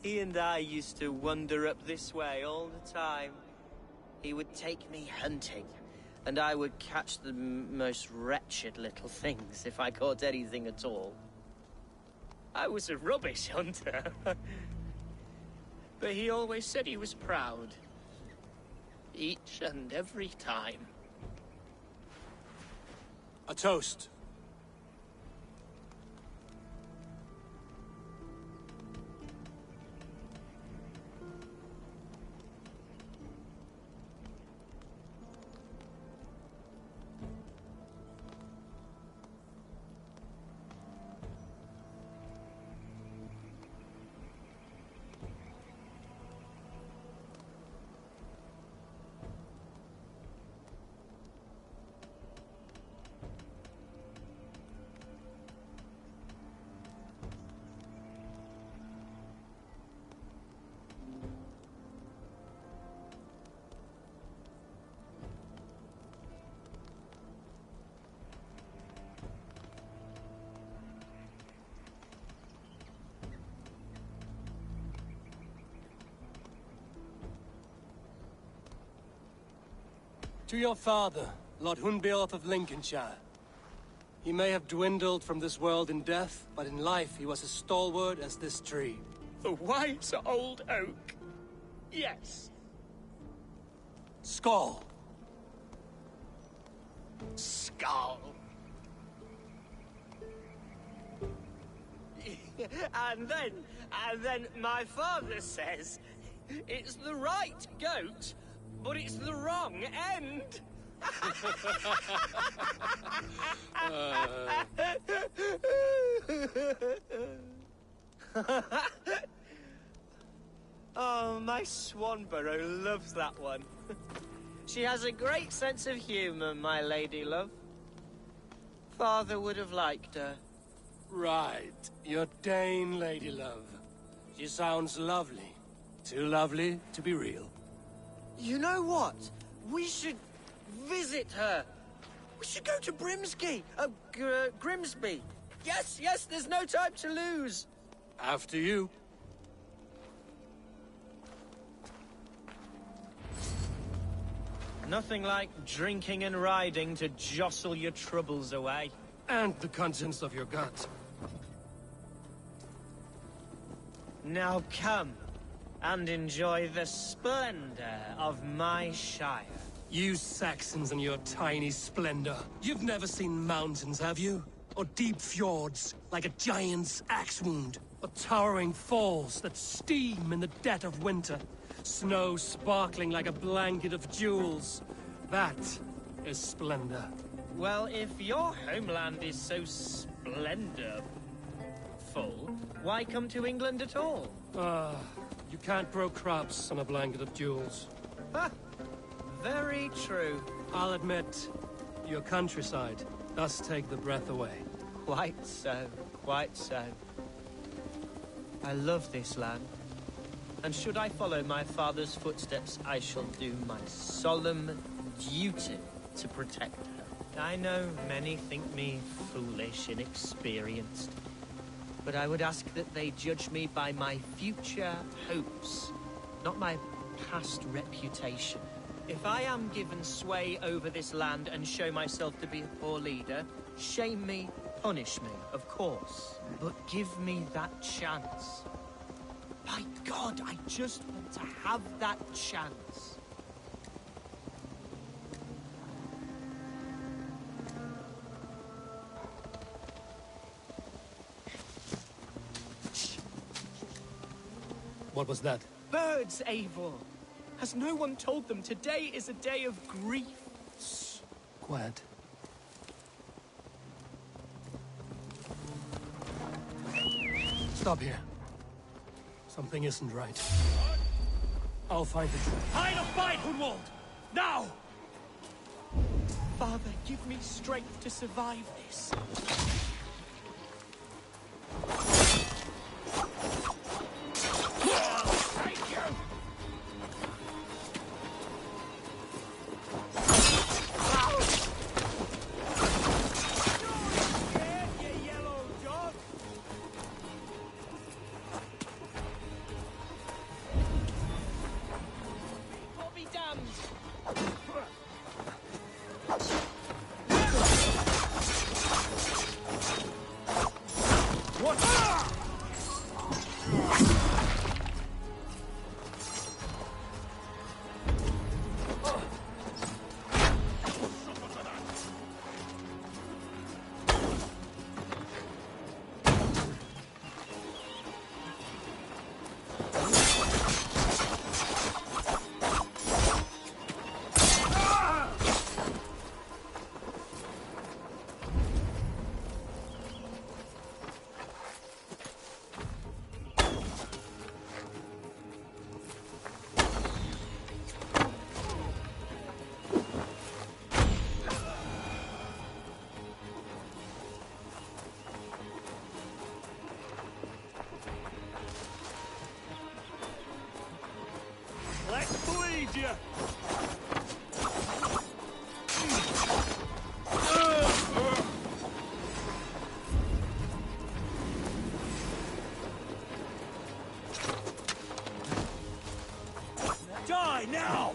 He and I used to wander up this way all the time. He would take me hunting, and I would catch the most wretched little things if I caught anything at all. I was a rubbish hunter. But he always said he was proud. Each and every time. A toast. To your father, Lord Hunbeorth of Lincolnshire. He may have dwindled from this world in death, but in life he was as stalwart as this tree. The wise old oak. Yes. Skull. Skull. And then my father says, it's the right goat, but it's the wrong end. Oh, my Swanborough loves that one. She has a great sense of humor, my lady love. Father would have liked her. Right. Your Dane lady love. She sounds lovely. Too lovely to be real. You know what? We should visit her. We should go to Grimsby. Yes, there's no time to lose. After you. Nothing like drinking and riding to jostle your troubles away. And the contents of your gut. Now come and enjoy the splendor of my shire. You Saxons and your tiny splendor. You've never seen mountains, have you? Or deep fjords, like a giant's axe wound? Or towering falls that steam in the dead of winter? Snow sparkling like a blanket of jewels? That is splendor. Well, if your homeland is so splendorful, why come to England at all? You can't grow crops on a blanket of jewels. Ha! Very true. I'll admit, your countryside does take the breath away. Quite so, quite so. I love this land. And should I follow my father's footsteps, I shall do my solemn duty to protect her. I know many think me foolish, inexperienced, but I would ask that they judge me by my future hopes, not my past reputation. If I am given sway over this land and show myself to be a poor leader, shame me, punish me, of course, but give me that chance. By God, I just want to have that chance. What was that? Birds, Eivor! Has no one told them today is a day of grief? Shh. Quiet. Stop here. Something isn't right. I'll find the truth. Hide or fight, Hunwald! Now! Father, give me strength to survive this. Die now!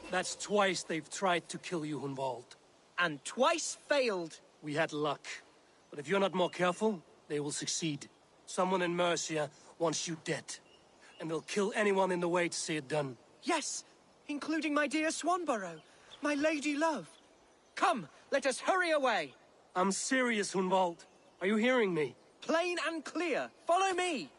That's twice they've tried to kill you, Hunwald. And twice failed. We had luck. But if you're not more careful, they will succeed. Someone in Mercia wants you dead. And they'll kill anyone in the way to see it done. Yes, including my dear Swanborough, my lady love. Come, let us hurry away. I'm serious, Hunwald. Are you hearing me? Plain and clear. Follow me.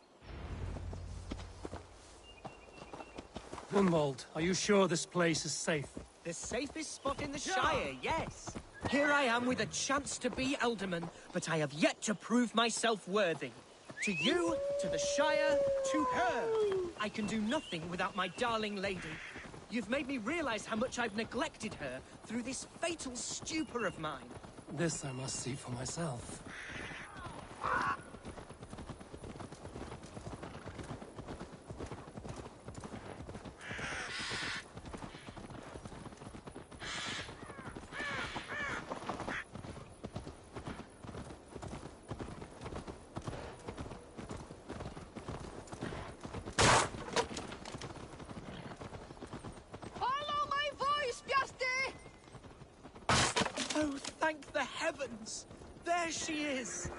Hunwald, are you sure this place is safe? The safest spot in the Shire, yes. Here I am with a chance to be Alderman, but I have yet to prove myself worthy. To you, to the Shire, to her. I can do nothing without my darling lady. You've made me realize how much I've neglected her through this fatal stupor of mine. This I must see for myself. Oh, thank the heavens! There she is!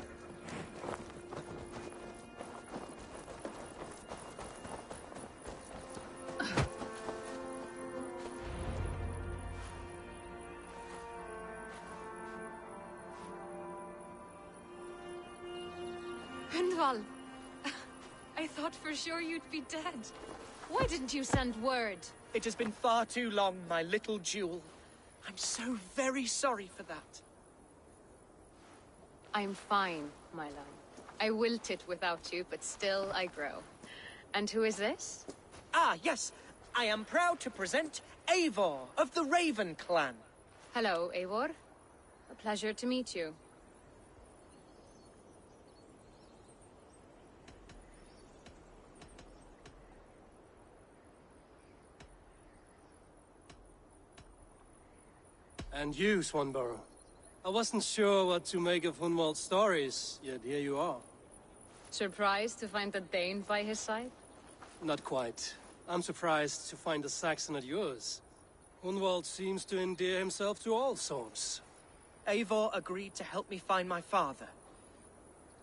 Hunwald! I thought for sure you'd be dead. Why didn't you send word? It has been far too long, my little jewel. I'm so very sorry for that. I'm fine, my love. I wilted without you, but still I grow. And who is this? Ah, yes. I am proud to present Eivor of the Raven clan. Hello, Eivor. A pleasure to meet you. And you, Swanborough. I wasn't sure what to make of Hunwald's stories, yet here you are. Surprised to find a Dane by his side? Not quite. I'm surprised to find a Saxon at yours. Hunwald seems to endear himself to all sorts. Eivor agreed to help me find my father.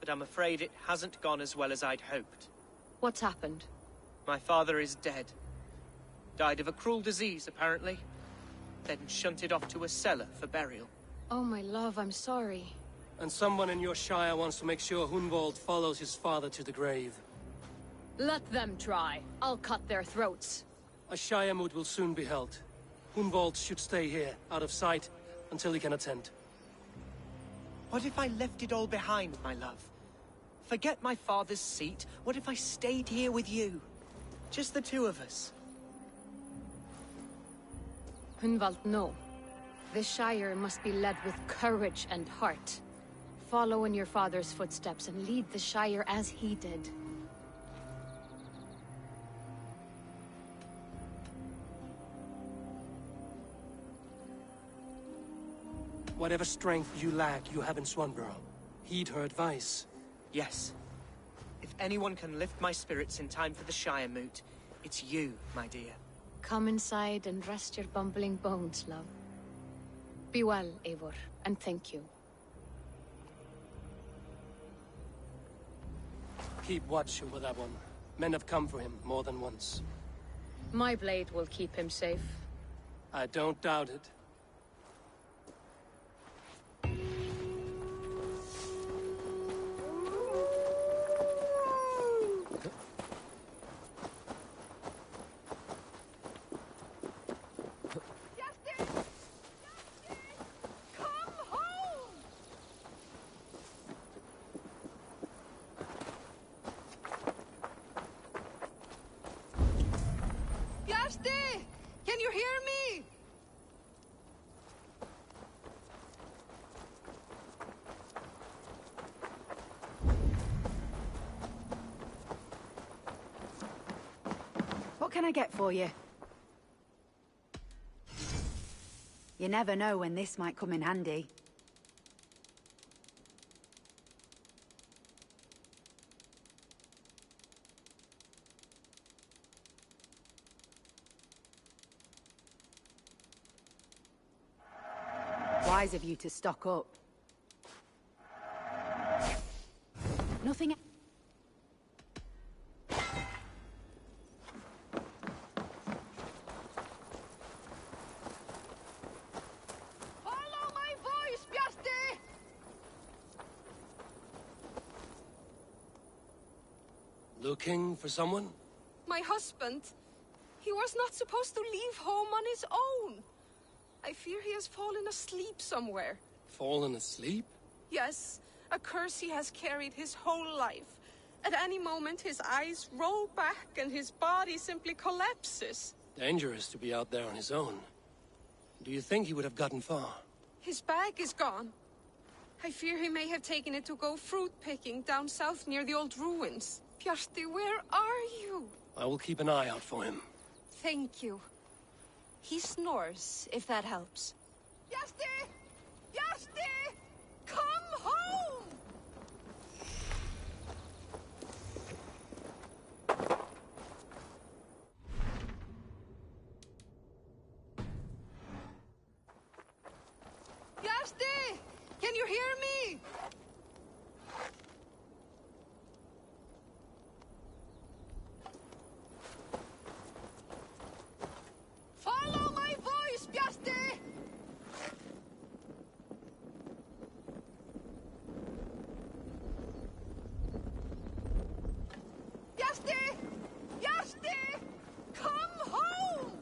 But I'm afraid it hasn't gone as well as I'd hoped. What's happened? My father is dead. Died of a cruel disease, apparently. Then shunted off to a cellar for burial. Oh, my love, I'm sorry. And someone in your shire wants to make sure Hunwald follows his father to the grave. Let them try. I'll cut their throats. A shire moot will soon be held. Hunwald should stay here, out of sight, until he can attend. What if I left it all behind, my love? Forget my father's seat. What if I stayed here with you? Just the two of us. Hunwald, no. The Shire must be led with courage and heart. Follow in your father's footsteps and lead the Shire as he did. Whatever strength you lack, you have in Swanborough. Heed her advice. Yes. If anyone can lift my spirits in time for the Shire moot, it's you, my dear. Come inside and rest your bumbling bones, love. Be well, Eivor, and thank you. Keep watch over that one. Men have come for him more than once. My blade will keep him safe. I don't doubt it. Can you hear me? What can I get for you? You never know when this might come in handy. Wise of you to stock up. Nothing... Follow my voice, Bjarti! Looking for someone? My husband. He was not supposed to leave home on his own. I fear he has fallen asleep somewhere. Fallen asleep? Yes, a curse he has carried his whole life. At any moment, his eyes roll back and his body simply collapses. Dangerous to be out there on his own. Do you think he would have gotten far? His bag is gone. I fear he may have taken it to go fruit picking down south near the old ruins. Bjarti, where are you? I will keep an eye out for him. Thank you. He snores, if that helps. Bjarti! Bjarti! Come home! Bjarti! Can you hear me? Follow my voice, Bjarti! Bjarti! Bjarti! Come home!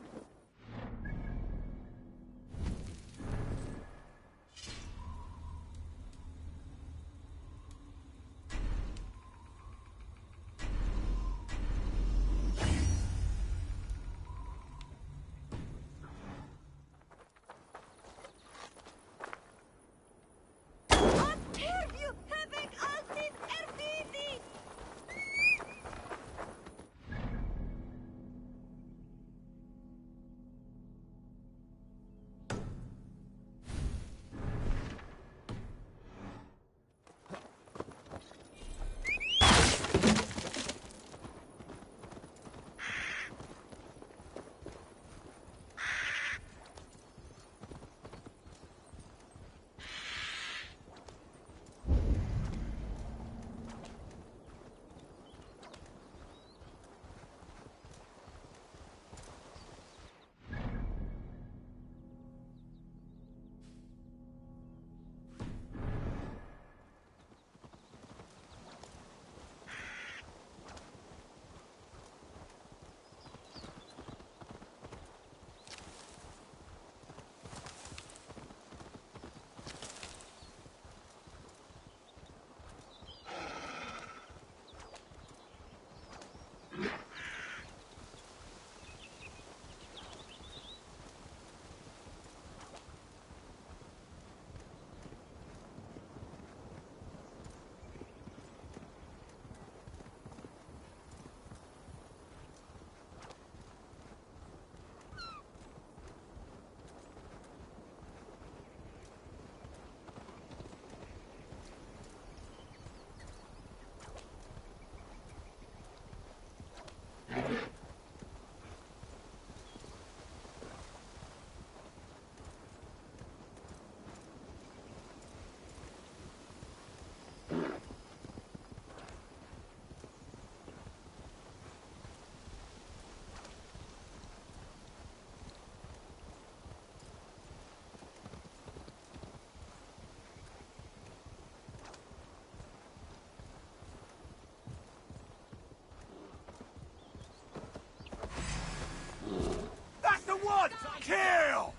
What? Kill!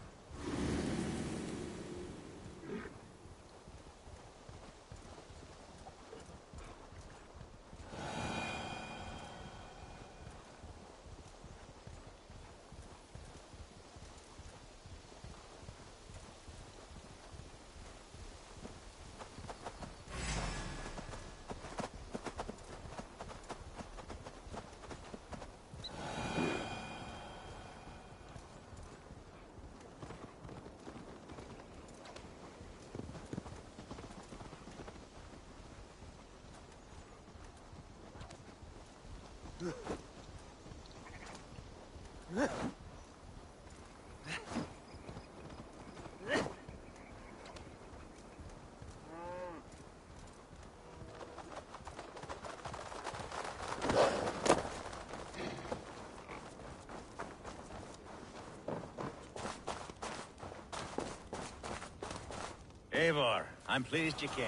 Eivor, I'm pleased you came.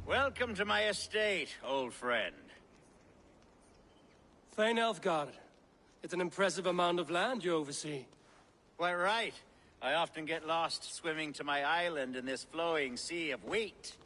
Welcome to my estate, old friend. Thane Elfgard. It's an impressive amount of land you oversee. Quite right. I often get lost swimming to my island in this flowing sea of wheat.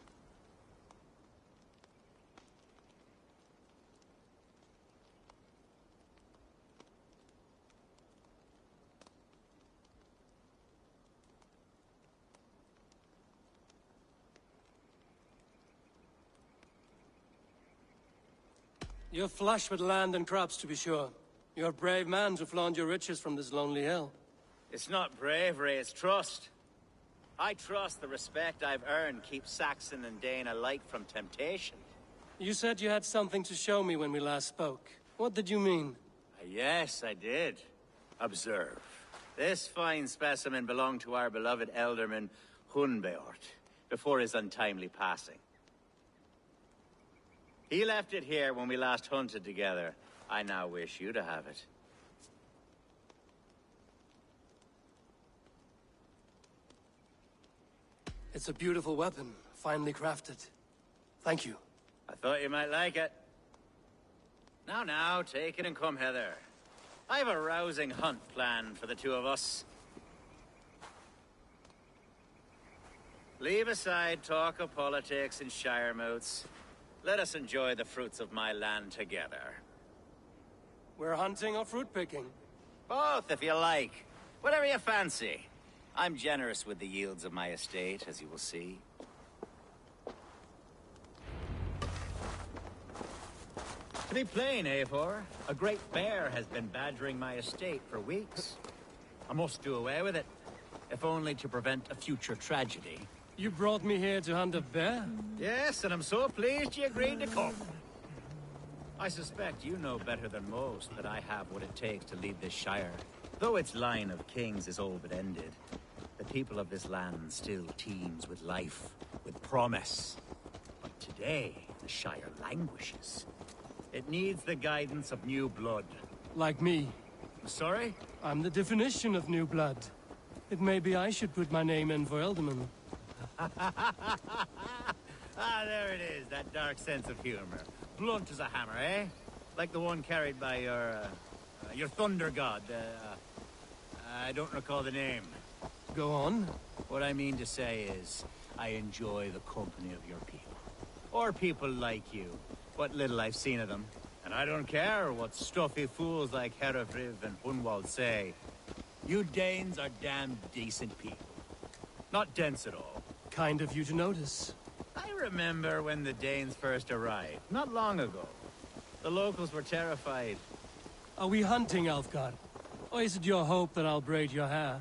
You're flush with land and crops, to be sure. You're a brave man to flaunt your riches from this lonely hill. It's not bravery, it's trust. I trust the respect I've earned keeps Saxon and Dane alike from temptation. You said you had something to show me when we last spoke. What did you mean? Yes, I did. Observe. This fine specimen belonged to our beloved Elderman Hunbeort, before his untimely passing. He left it here when we last hunted together. I now wish you to have it. It's a beautiful weapon, finely crafted. Thank you. I thought you might like it. Now, take it and come hither. I've a rousing hunt planned for the two of us. Leave aside talk of politics and shire moots. Let us enjoy the fruits of my land together. We're hunting or fruit picking? Both, if you like. Whatever you fancy. I'm generous with the yields of my estate, as you will see. To be plain, Eivor, a great bear has been badgering my estate for weeks. I must do away with it, if only to prevent a future tragedy. You brought me here to hunt a bear? Yes, and I'm so pleased you agreed to come. I suspect you know better than most that I have what it takes to lead this shire. Though its line of kings is all but ended, the people of this land still teems with life, with promise. But today, the shire languishes. It needs the guidance of new blood. Like me. Sorry? I'm the definition of new blood. It may be I should put my name in for Elderman. There it is, that dark sense of humor. Blunt as a hammer, eh? Like the one carried by your thunder god. I don't recall the name. Go on. What I mean to say is, I enjoy the company of your people. Or people like you. What little I've seen of them. And I don't care what stuffy fools like Herefriv and Hunwald say. You Danes are damn decent people. Not dense at all. Kind of you to notice. I remember when the Danes first arrived, not long ago. The locals were terrified. Are we hunting, Elfgard? Or is it your hope that I'll braid your hair?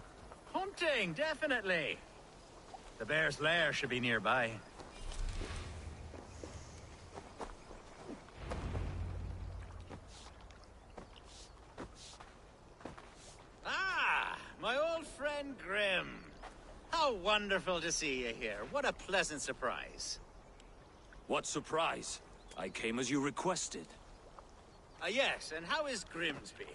Hunting, definitely. The bear's lair should be nearby. Ah, my old friend Grim. How wonderful to see you here. What a pleasant surprise. What surprise? I came as you requested. Yes, and how is Grimsby?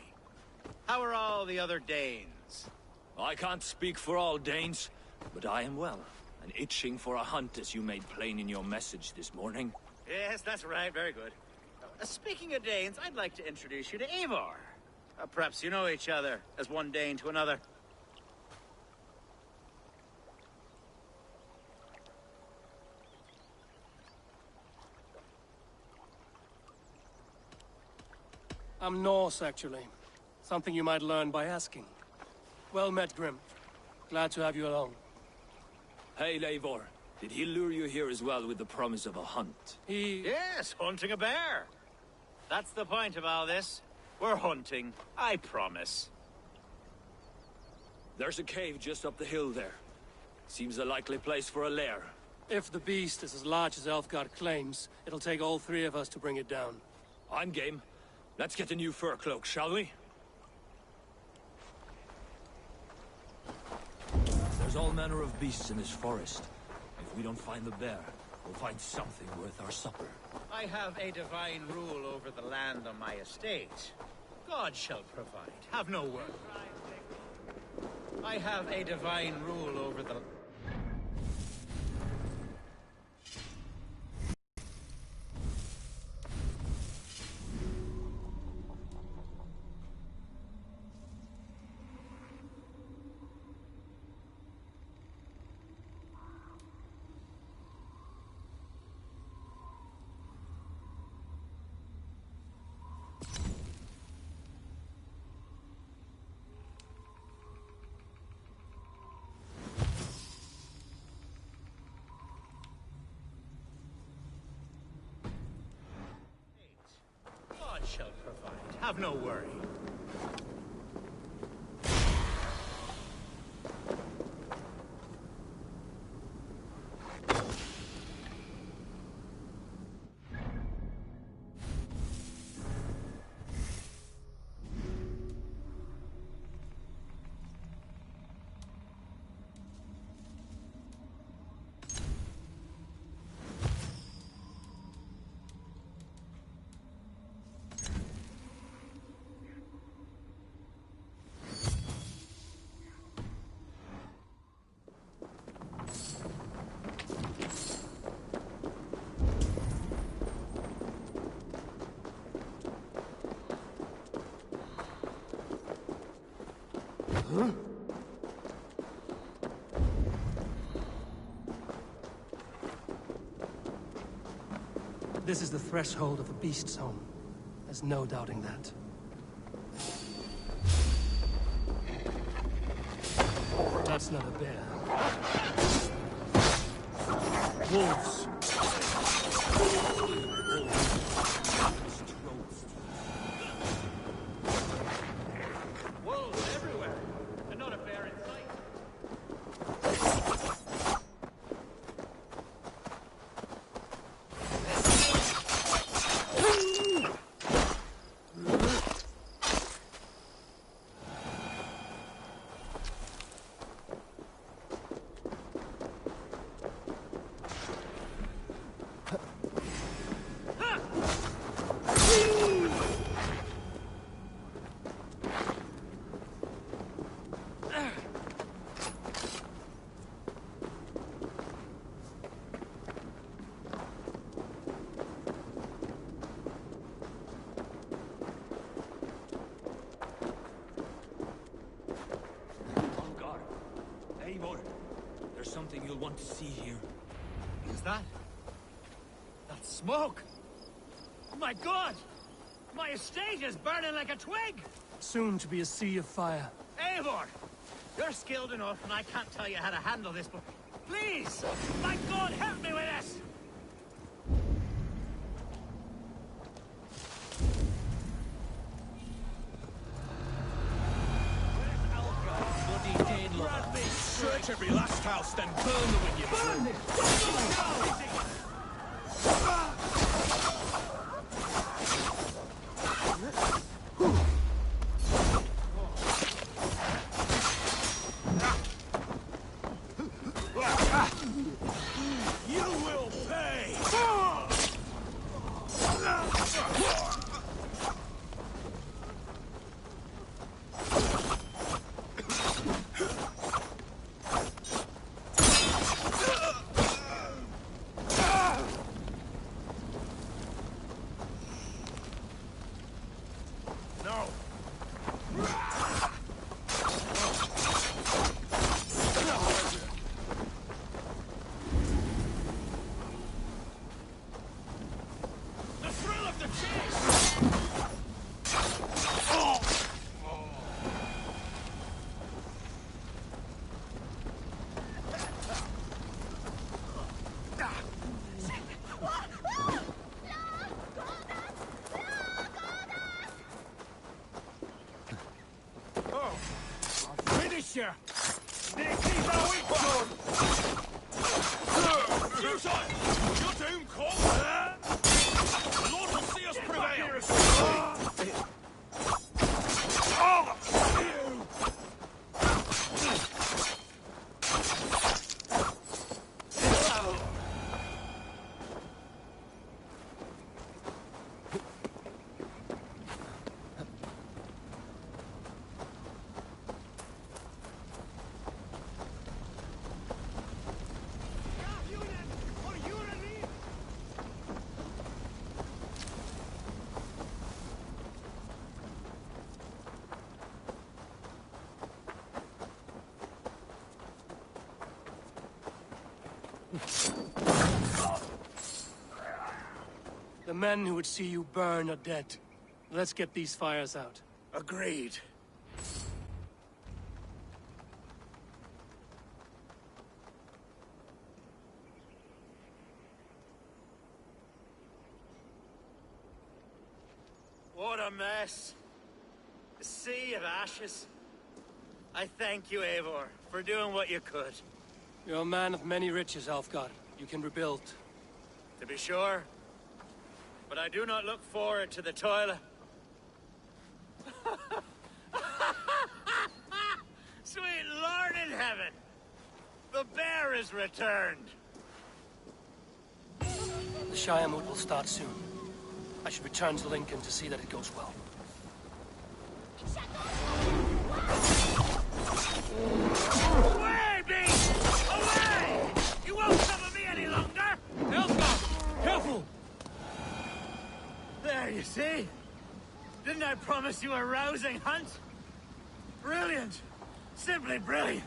How are all the other Danes? I can't speak for all Danes, but I am well, and itching for a hunt as you made plain in your message this morning. Yes, that's right. Very good. Speaking of Danes, I'd like to introduce you to Eivor. Perhaps you know each other, as one Dane to another. I'm Norse, actually. Something you might learn by asking. Well met, Grim. Glad to have you along. Hey, Eivor. Did he lure you here as well with the promise of a hunt? Yes, hunting a bear. That's the point of all this. We're hunting, I promise. There's a cave just up the hill there. Seems a likely place for a lair. If the beast is as large as Elfgard claims, it'll take all three of us to bring it down. I'm game. Let's get a new fur cloak, shall we? There's all manner of beasts in this forest. If we don't find the bear, we'll find something worth our supper. I have a divine rule over the land on my estate. God shall provide. Have no word. I have a divine rule over the... God shall provide. Have no worry. Huh? This is the threshold of the beast's home. There's no doubting that. That's not a bear. Wolves. Wolves everywhere, and not a bear in sight. There's something you'll want to see here. Is that? That smoke! My God! My estate is burning like a twig! Soon to be a sea of fire. Eivor! You're skilled enough, and I can't tell you how to handle this, but please! My God, help me with this! Search every last house, then burn them when you burn it! You will pay! Here. This is how it's done. Suicide! Your doom calls. The Lord will see us prevail. The men who would see you burn are dead. Let's get these fires out. Agreed. What a mess. A sea of ashes. I thank you, Eivor, for doing what you could. You're a man of many riches, Alfgar. You can rebuild. To be sure. But I do not look forward to the toil. Sweet Lord in heaven! The bear is returned! The Shire moot will start soon. I should return to Lincoln to see that it goes well. Away, beast! Away! You won't cover me any longer! Elfgar! Careful! There, you see? Didn't I promise you a rousing hunt? Brilliant! Simply brilliant!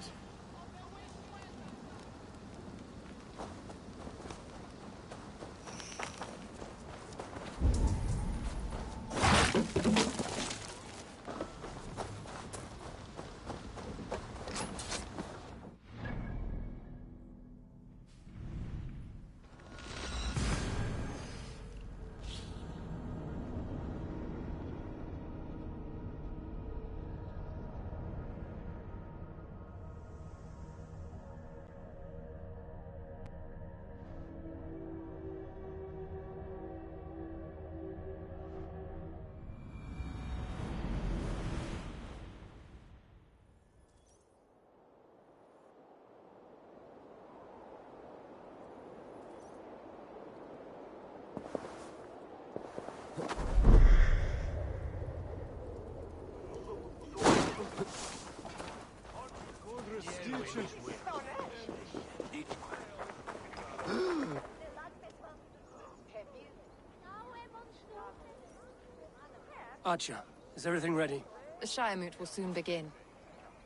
Archer, is everything ready? The Shire moot will soon begin.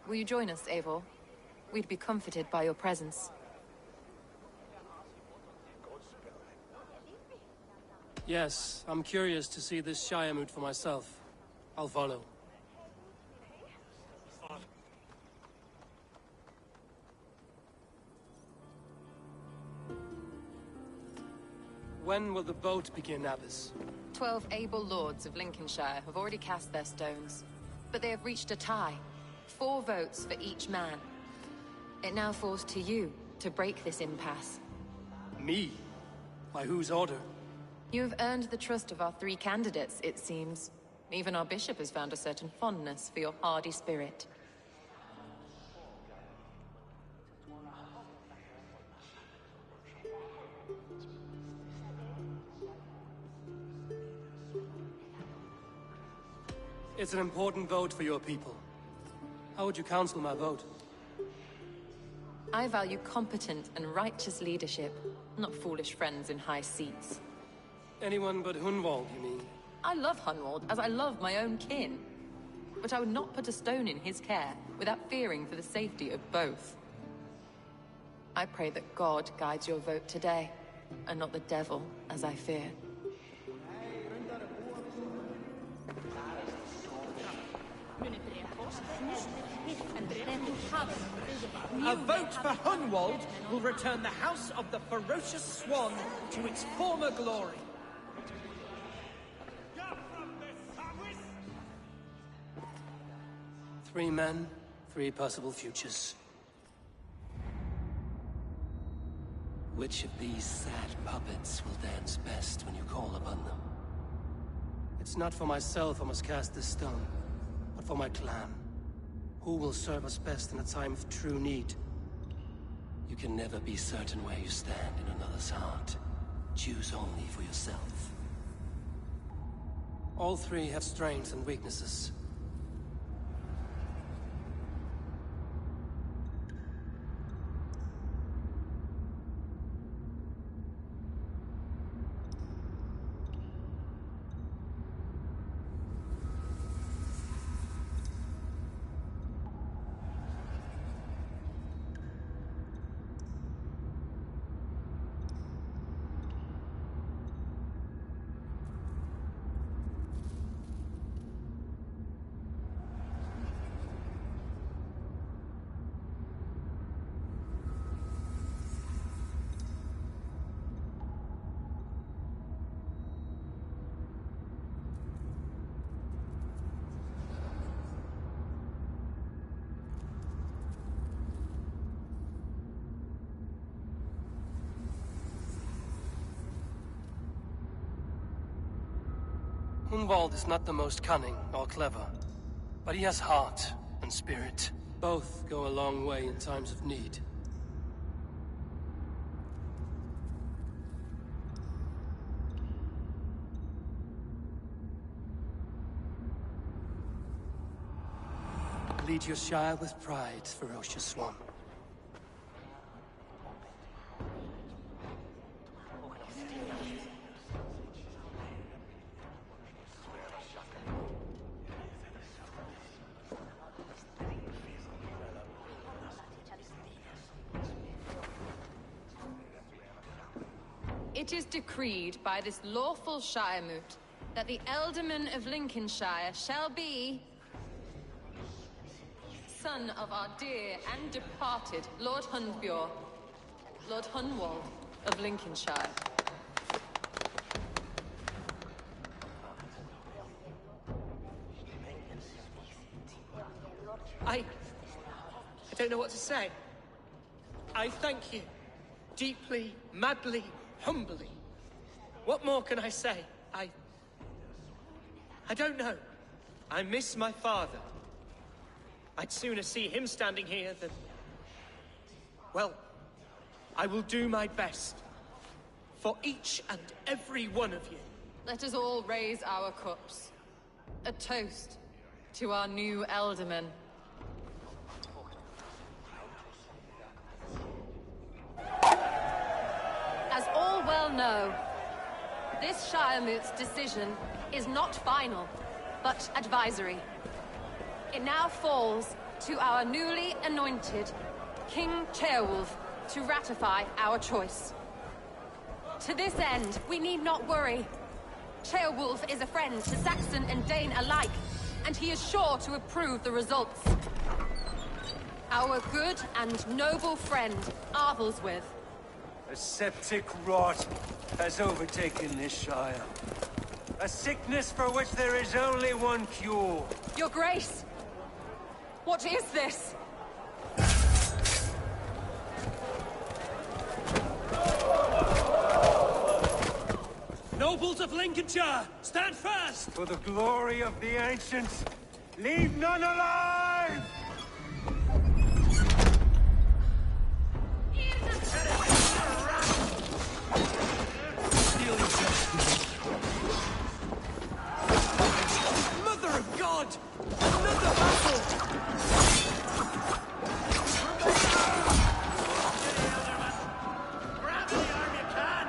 Will you join us, Eivor? We'd be comforted by your presence. Yes, I'm curious to see this Shire moot for myself. I'll follow. When will the vote begin, Abbess? 12 able lords of Lincolnshire have already cast their stones, but they have reached a tie. 4 votes for each man. It now falls to you to break this impasse. Me? By whose order? You have earned the trust of our 3 candidates, it seems. Even our bishop has found a certain fondness for your hardy spirit. It's an important vote for your people. How would you counsel my vote? I value competent and righteous leadership, not foolish friends in high seats. Anyone but Hunwald, you mean? I love Hunwald as I love my own kin. But I would not put a stone in his care without fearing for the safety of both. I pray that God guides your vote today, and not the devil, as I fear. A vote for Hunwald will return the House of the Ferocious Swan to its former glory. 3 men, 3 possible futures. Which of these sad puppets will dance best when you call upon them? It's not for myself I must cast this stone, but for my clan. Who will serve us best in a time of true need? You can never be certain where you stand in another's heart. Choose only for yourself. All 3 have strengths and weaknesses. Hunwald is not the most cunning or clever, but he has heart and spirit. Both go a long way in times of need. Lead your Shire with pride, ferocious Swan. It is decreed by this lawful Shiremoot that the Ealdorman of Lincolnshire shall be son of our dear and departed Lord Hundbjorn, Lord Hunwald of Lincolnshire. I don't know what to say. I thank you. Deeply, madly, humbly. What more can I say? I don't know. I miss my father. I'd sooner see him standing here than... Well, I will do my best. For each and every one of you. Let us all raise our cups. A toast to our new Ealdorman. As all well know, this Shiremoot's decision is not final, but advisory. It now falls to our newly anointed King Ceolwulf to ratify our choice. To this end, we need not worry. Ceolwulf is a friend to Saxon and Dane alike, and he is sure to approve the results. Our good and noble friend, Arthelswith. A septic rot has overtaken this Shire. A sickness for which there is only one cure. Your Grace! What is this? Nobles of Lincolnshire, stand fast! For the glory of the ancients, leave none alive! Mother of God! Another battle! Grab the arm you can!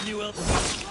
New Eldorman.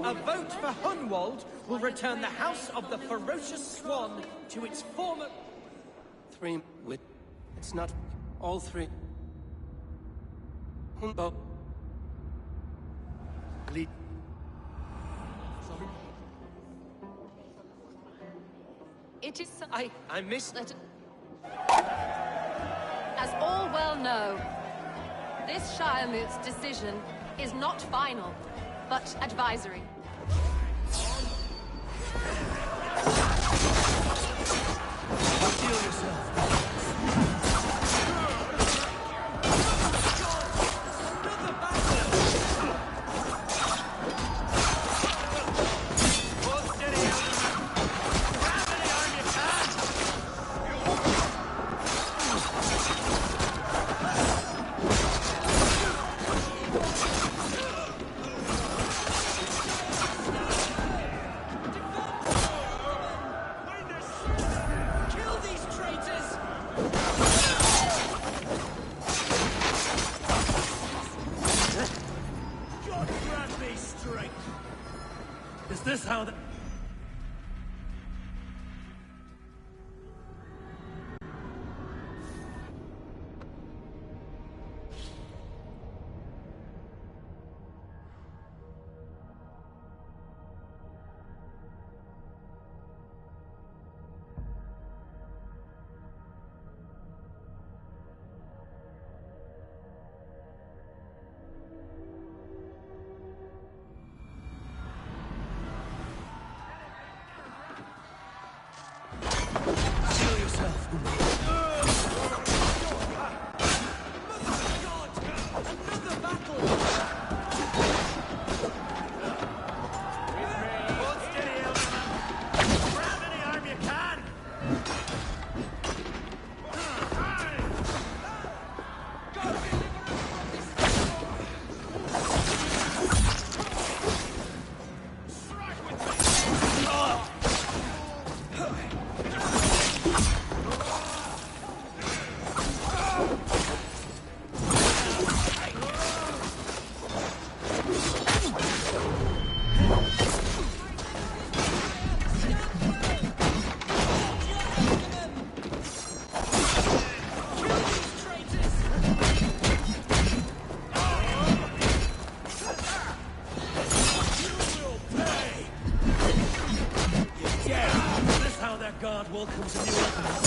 A vote for Hunwald will return the House of the Ferocious Swan to its former... It's not all three. Hunwald. Lead. It is... I missed... As all well know, this Shiremoot's decision is not final, but advisory. Steal yourself. Is this how the... Steal yourself. Another battle! Hold steady, Elderman. Grab any arm you can! God welcomes a new Elderman.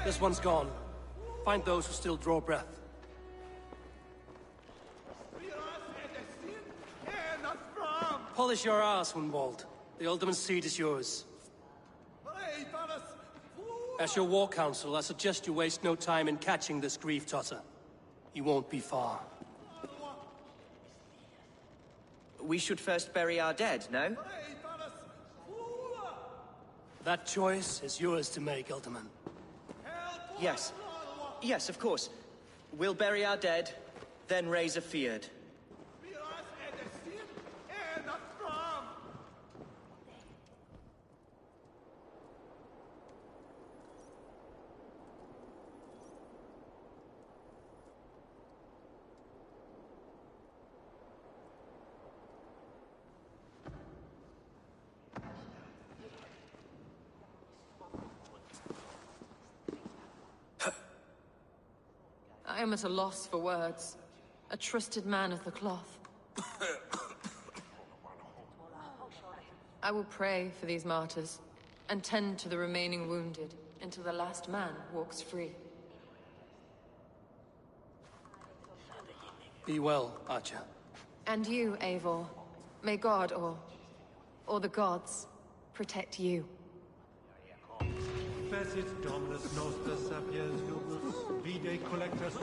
This one's gone. Find those who still draw breath. Polish your ass, Hunwald. The Alderman's seat is yours. As your war council, I suggest you waste no time in catching this grief tosser. You won't be far. We should first bury our dead, no? That choice is yours to make, Alderman. Yes. Yes, of course. We'll bury our dead, then raise a feared. I am at a loss for words. A trusted man of the cloth. I will pray for these martyrs, and tend to the remaining wounded, until the last man walks free. Be well, Archer. And you, Eivor. May God, or the gods, protect you. Facit Dominus Noster Sapiens Nobis, Vide Collectus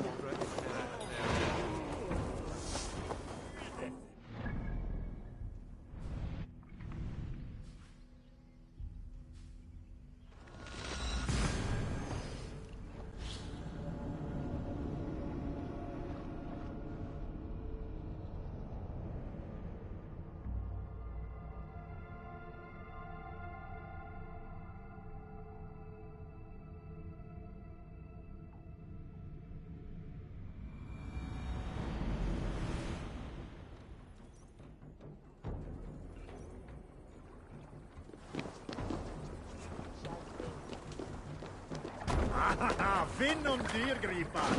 Finn om dyrgripar!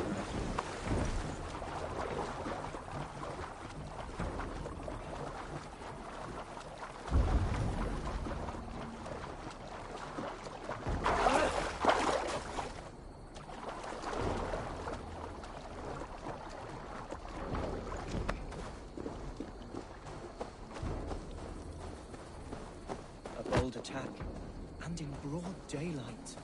Attack, and in broad daylight.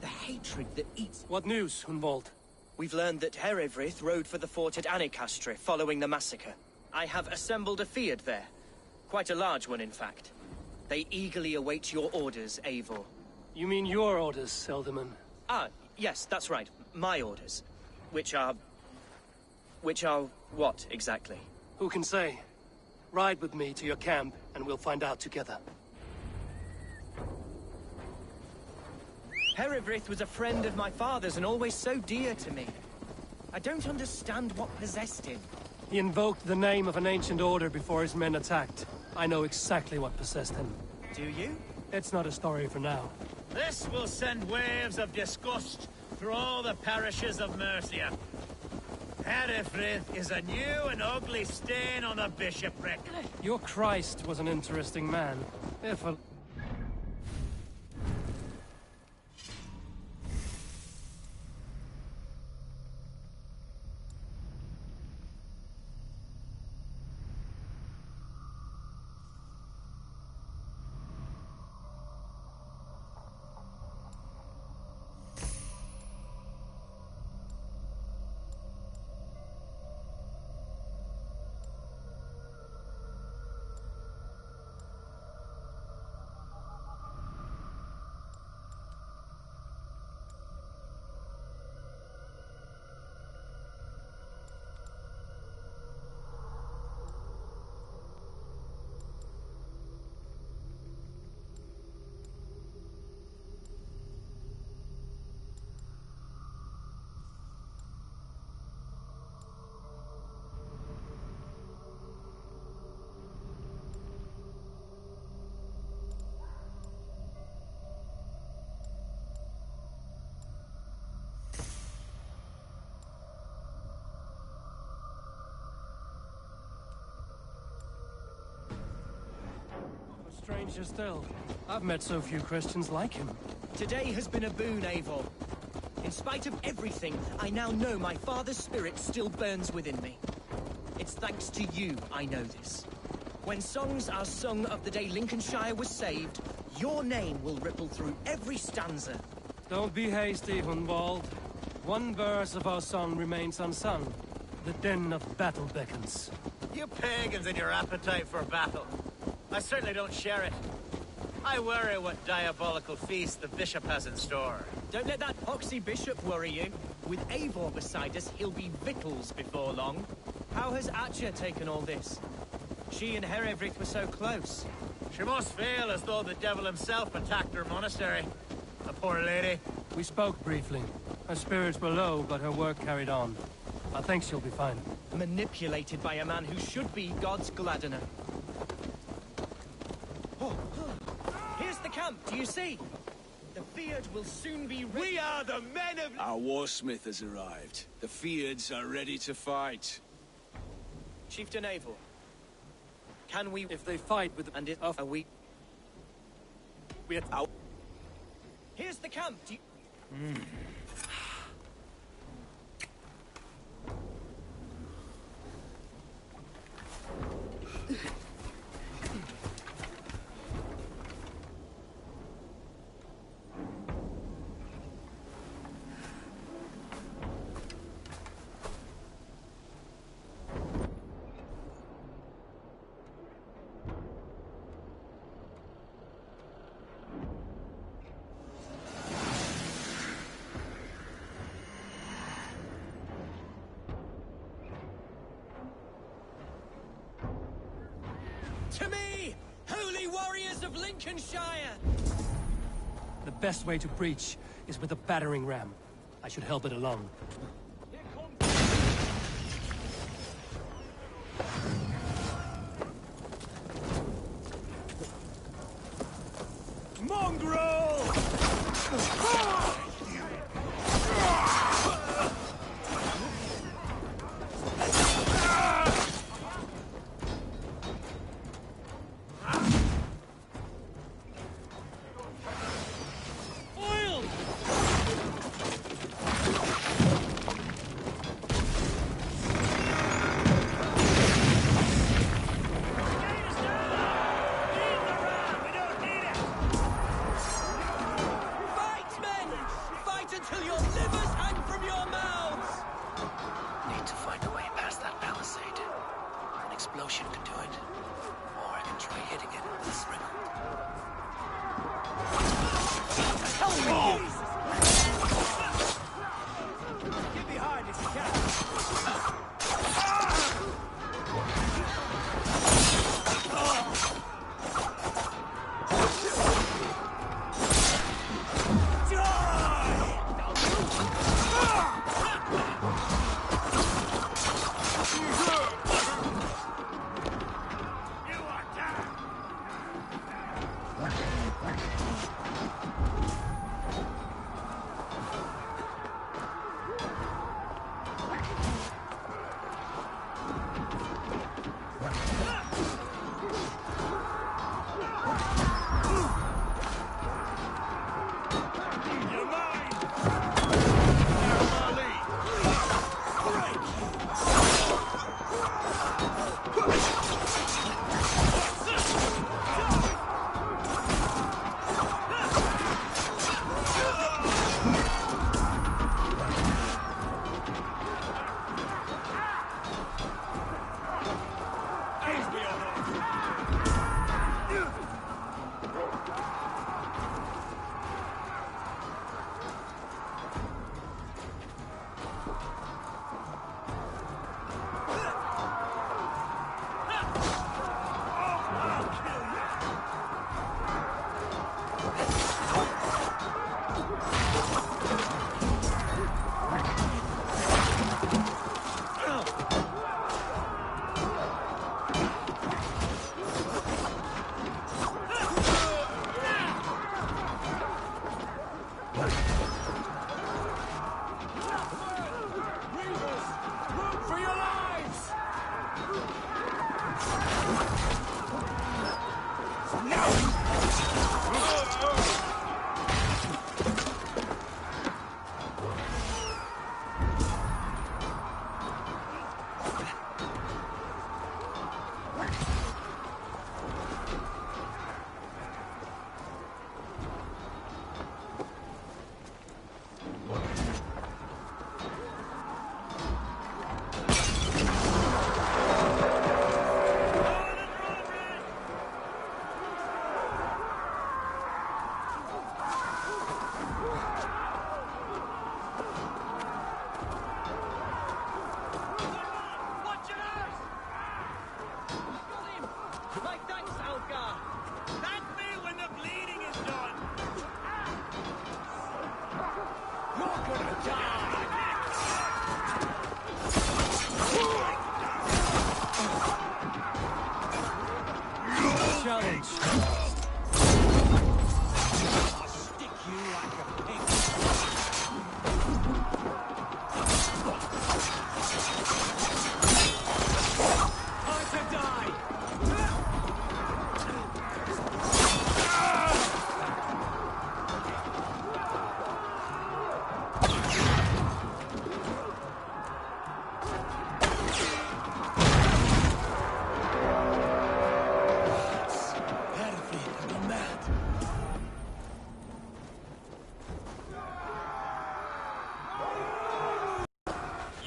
The hatred that eats... What news, Hunwald? We've learned that Herewrith rode for the fort at Annikastre following the massacre. I have assembled a Fiad there. Quite a large one, in fact. They eagerly await your orders, Eivor. You mean your orders, Ealdorman? Ah, yes, that's right. My orders. Which are what, exactly? Who can say? Ride with me to your camp, and we'll find out together. Herewrith was a friend of my father's and always so dear to me. I don't understand what possessed him. He invoked the name of an ancient order before his men attacked. I know exactly what possessed him. Do you? It's not a story for now. This will send waves of disgust through all the parishes of Mercia. Herewrith is a new and ugly stain on the bishopric. Your Christ was an interesting man, if a... Stranger still. I've met so few Christians like him. Today has been a boon, Eivor. In spite of everything, I now know my father's spirit still burns within me. It's thanks to you I know this. When songs are sung of the day Lincolnshire was saved, your name will ripple through every stanza. Don't be hasty, Hunwald. One verse of our song remains unsung. The din of battle beckons. You pagans and your appetite for battle. I certainly don't share it. I worry what diabolical feast the bishop has in store. Don't let that poxy bishop worry you. With Eivor beside us, he'll be victuals before long. How has Atcha taken all this? She and Herewrith were so close. She must feel as though the devil himself attacked her monastery. The poor lady. We spoke briefly. Her spirits were low, but her work carried on. I think she'll be fine. Manipulated by a man who should be God's Gladdener. Here's the camp, do you see? The Fiad will soon be ready. We are the men of... Our warsmith has arrived. The Fiads are ready to fight. Chieftain Eivor, can we... If they fight with... And it... Are we... We're... Here's the camp, do you... To me, holy warriors of Lincolnshire! The best way to breach is with a battering ram. I should help it along. Mongrel!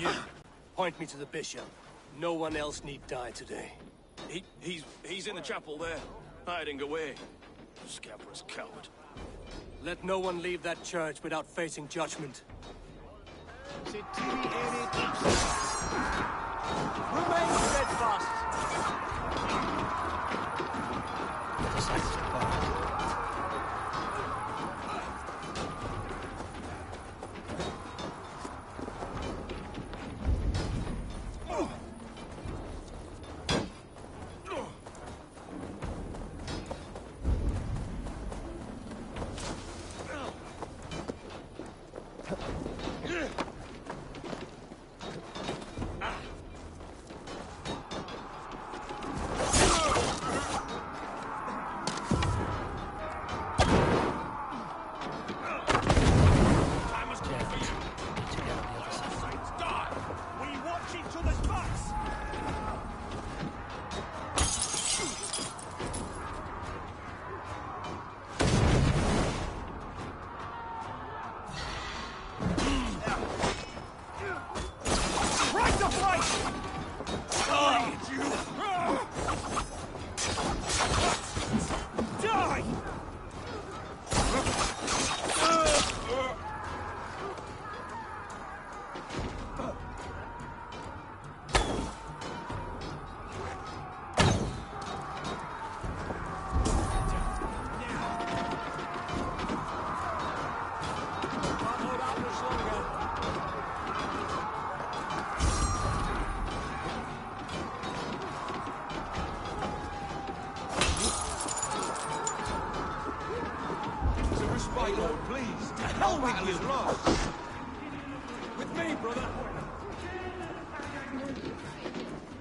You, point me to the bishop. No one else need die today. He's in the chapel there, hiding away. Scabrous coward. Let no one leave that church without facing judgment. Remain steadfast.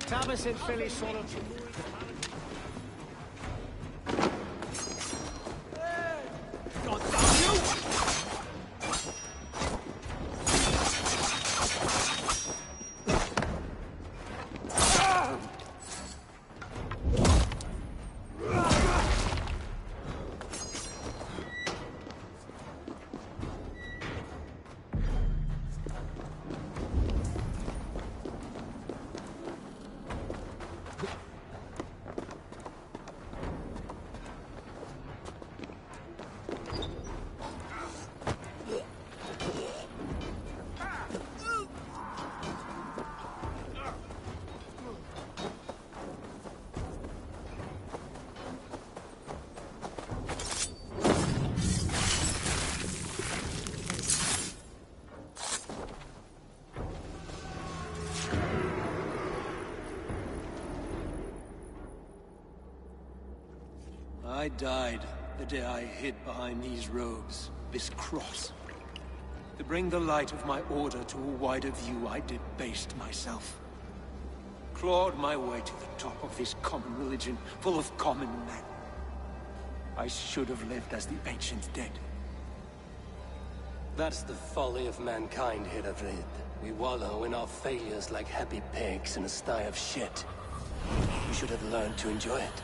Thomas and Philly sort of... I died the day I hid behind these robes, this cross. To bring the light of my order to a wider view, I debased myself. Clawed my way to the top of this common religion, full of common men. I should have lived as the ancient dead. That's the folly of mankind, Hiravrid. We wallow in our failures like happy pigs in a sty of shit. We should have learned to enjoy it.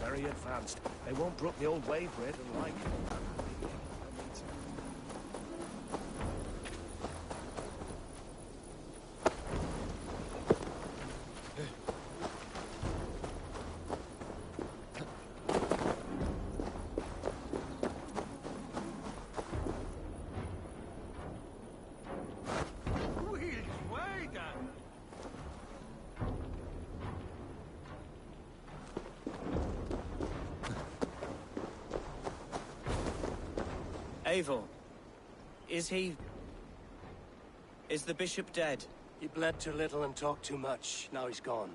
Very advanced. They won't brook the old way bread and like. Eivor, is the bishop dead? He bled too little and talked too much. Now he's gone.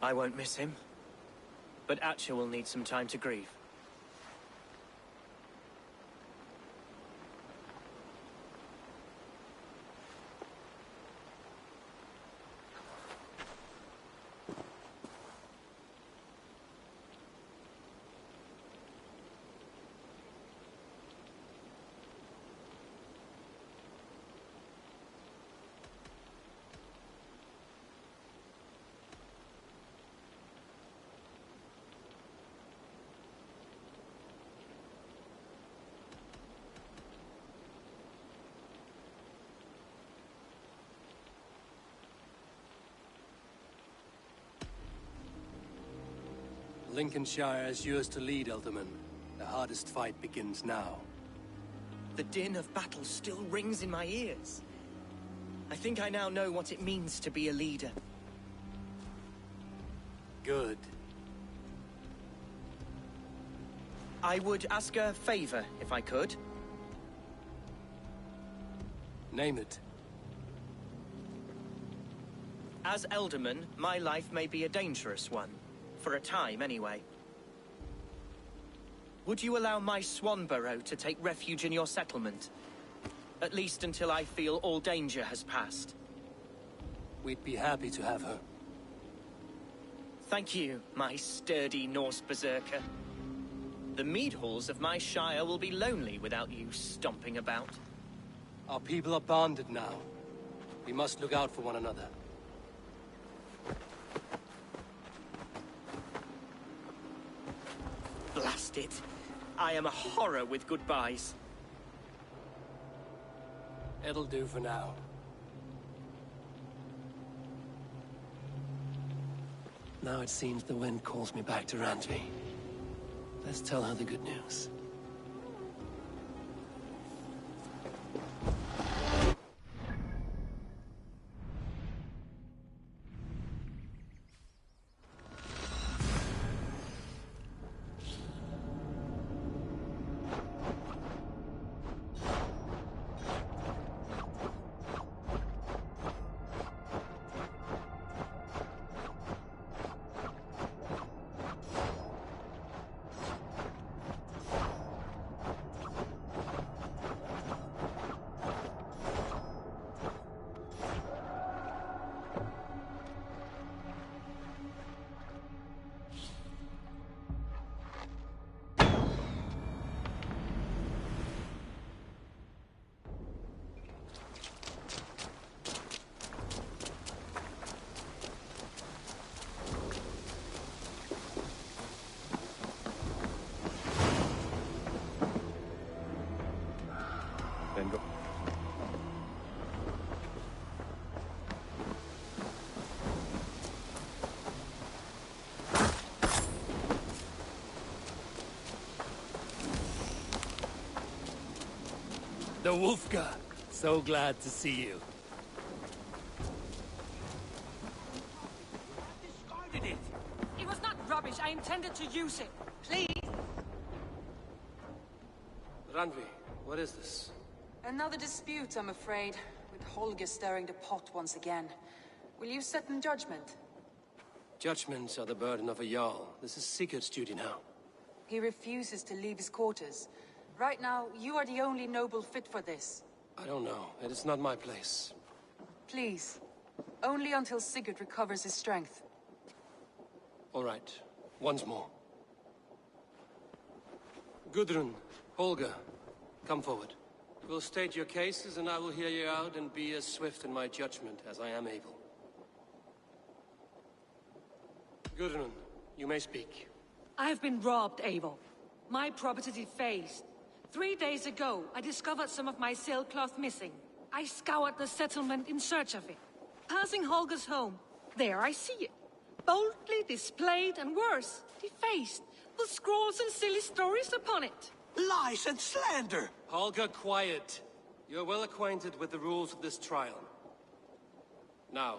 I won't miss him. But Atcha will need some time to grieve. Lincolnshire is yours to lead, Elderman. The hardest fight begins now. The din of battle still rings in my ears. I think I now know what it means to be a leader. Good. I would ask a favor, if I could. Name it. As Elderman, my life may be a dangerous one. For a time, anyway. Would you allow my Swanborough to take refuge in your settlement? At least until I feel all danger has passed. We'd be happy to have her. Thank you, my sturdy Norse berserker. The mead halls of my shire will be lonely without you stomping about. Our people are bonded now. We must look out for one another. Blast it. I am a horror with goodbyes. It'll do for now. Now it seems the wind calls me back to Randvi. Let's tell her the good news. The Wolfgar. So glad to see you. Discarded it. It was not rubbish. I intended to use it. Please. Randvi, what is this? Another dispute, I'm afraid, with Holger stirring the pot once again. Will you set in judgment? Judgments are the burden of a Jarl. This is Sigurd's duty now. He refuses to leave his quarters. Right now, you are the only noble fit for this. I don't know. It is not my place. Please. Only until Sigurd recovers his strength. All right. Once more. Gudrun, Holger, come forward. You will state your cases, and I will hear you out and be as swift in my judgment as I am able. Gudrun, you may speak. I have been robbed, Eivor. My property defaced. 3 days ago, I discovered some of my sailcloth missing. I scoured the settlement in search of it. Passing Holger's home, there I see it. Boldly displayed and worse, defaced, with scrolls and silly stories upon it. Lies and slander! Holger, quiet. You're well acquainted with the rules of this trial. Now,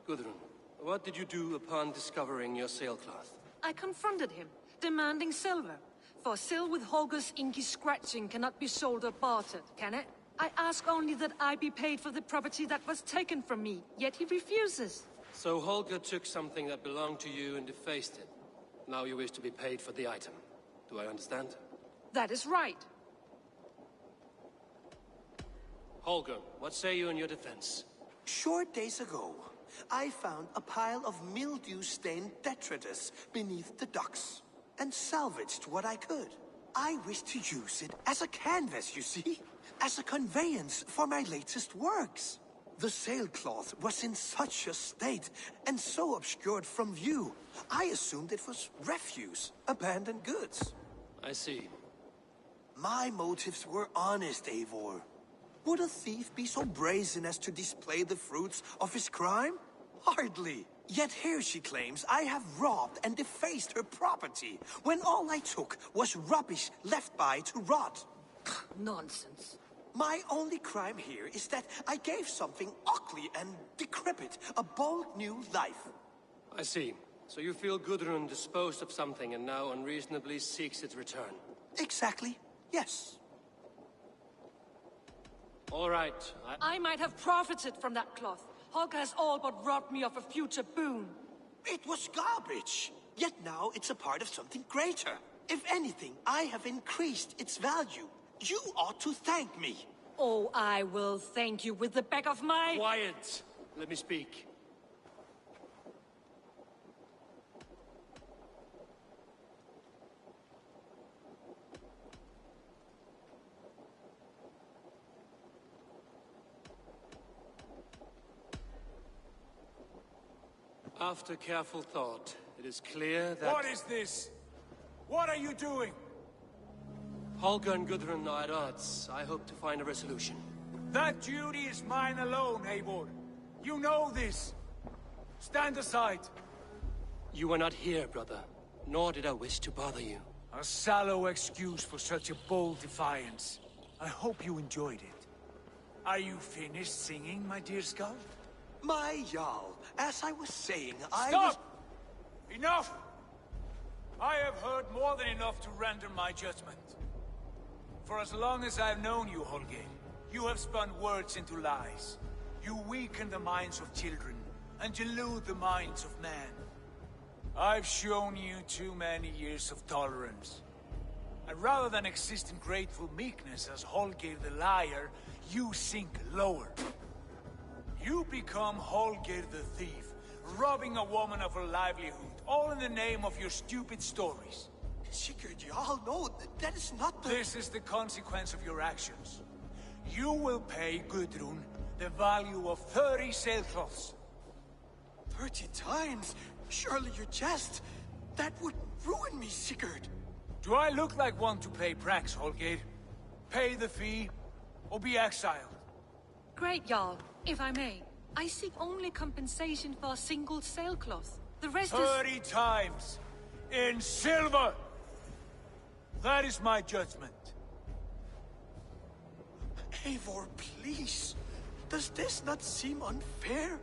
Gudrun, what did you do upon discovering your sailcloth? I confronted him, demanding silver. For silver with Holger's inky scratching cannot be sold or bartered, can it? I ask only that I be paid for the property that was taken from me, yet he refuses. So Holger took something that belonged to you and defaced it. Now you wish to be paid for the item. Do I understand? That is right. Holger, what say you in your defense? Short days ago, I found a pile of mildew-stained detritus beneath the docks, and salvaged what I could. I wish to use it as a canvas, you see? As a conveyance for my latest works. The sailcloth was in such a state, and so obscured from view, I assumed it was refuse, abandoned goods. I see. My motives were honest, Eivor. Would a thief be so brazen as to display the fruits of his crime? Hardly. Yet here she claims I have robbed and defaced her property, when all I took was rubbish left by to rot. Nonsense. My only crime here is that I gave something ugly and decrepit a bold new life. I see. So you feel Gudrun disposed of something and now unreasonably seeks its return? Exactly, yes. All right, I might have profited from that cloth. Holger has all but robbed me of a future boon. It was garbage. Yet now it's a part of something greater. If anything, I have increased its value. You ought to thank me. Oh, I will thank you with the back of my... Quiet! Let me speak. After careful thought, it is clear that... What is this? What are you doing? Holger and Gudrun are at odds. I hope to find a resolution. That duty is mine alone, Eivor. You know this. Stand aside. You were not here, brother. Nor did I wish to bother you. A sallow excuse for such a bold defiance. I hope you enjoyed it. Are you finished singing, my dear Skull? My Jarl, as I was saying, Stop! Enough! I have heard more than enough to render my judgment. For as long as I've known you, Holger, you have spun words into lies. You weaken the minds of children, and delude the minds of men. I've shown you too many years of tolerance. And rather than exist in grateful meekness as Holger the liar, you sink lower. You become Holger the thief, robbing a woman of her livelihood, all in the name of your stupid stories. Sigurd, you all know that is not the... This is the consequence of your actions. You will pay Gudrun the value of 30 sailcloths. 30 times? Surely you jest. That would ruin me, Sigurd. Do I look like one to pay pranks, Holger? Pay the fee, or be exiled? Great, Jarl. If I may, I seek only compensation for a single sailcloth. The rest 30 times! In silver! That is my judgment. Eivor, please. Does this not seem unfair?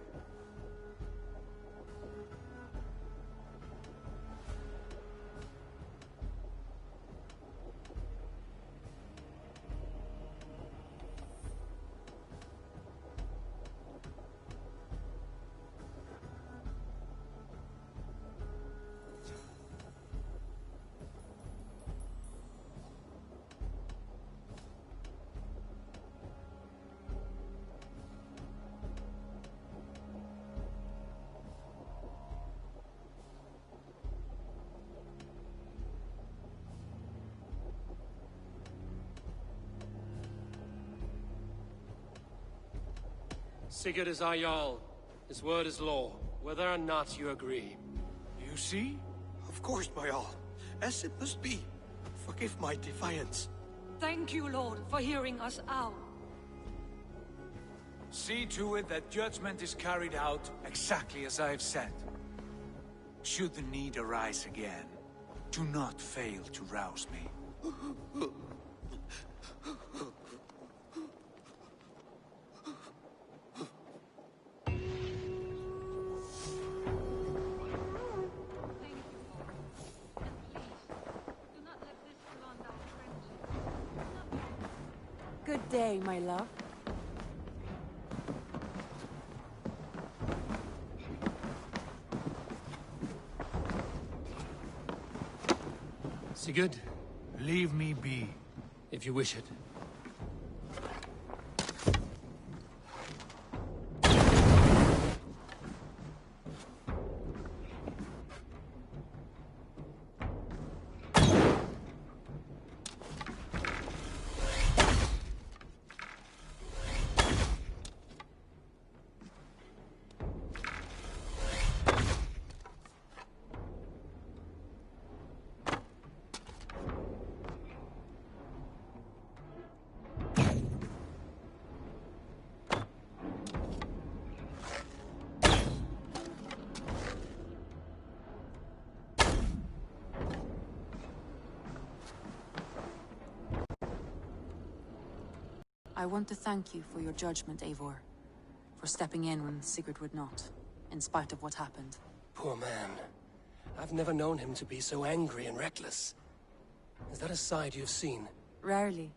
Sigurd is our Jarl. His word is law, whether or not you agree. You see? Of course, my Jarl. As it must be. Forgive my defiance. Thank you, Lord, for hearing us out. See to it that judgment is carried out exactly as I have said. Should the need arise again, do not fail to rouse me. Good day, my love. Sigurd, leave me be, if you wish it. I want to thank you for your judgment, Eivor. For stepping in when Sigurd would not, in spite of what happened. Poor man. I've never known him to be so angry and reckless. Is that a side you've seen? Rarely.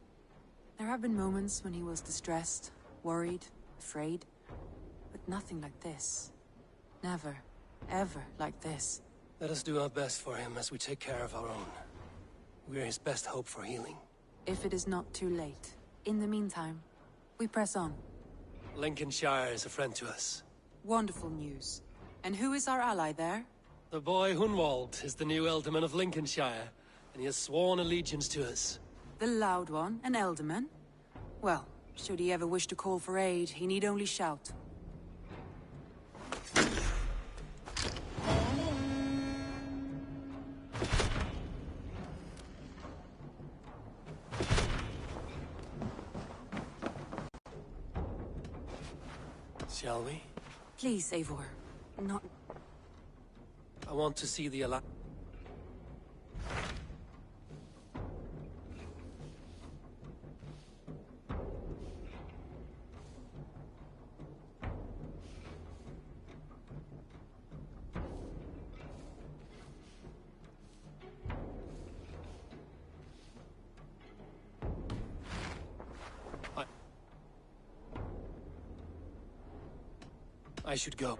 There have been moments when he was distressed, worried, afraid. But nothing like this. Never, ever like this. Let us do our best for him as we take care of our own. We're his best hope for healing. If it is not too late. In the meantime, we press on. Lincolnshire is a friend to us. Wonderful news. And who is our ally there? The boy Hunwald is the new Ealdorman of Lincolnshire, and he has sworn allegiance to us. The loud one, an Ealdorman? Well, should he ever wish to call for aid, he need only shout. Shall we? Please, Eivor. Not... I want to see the I should go.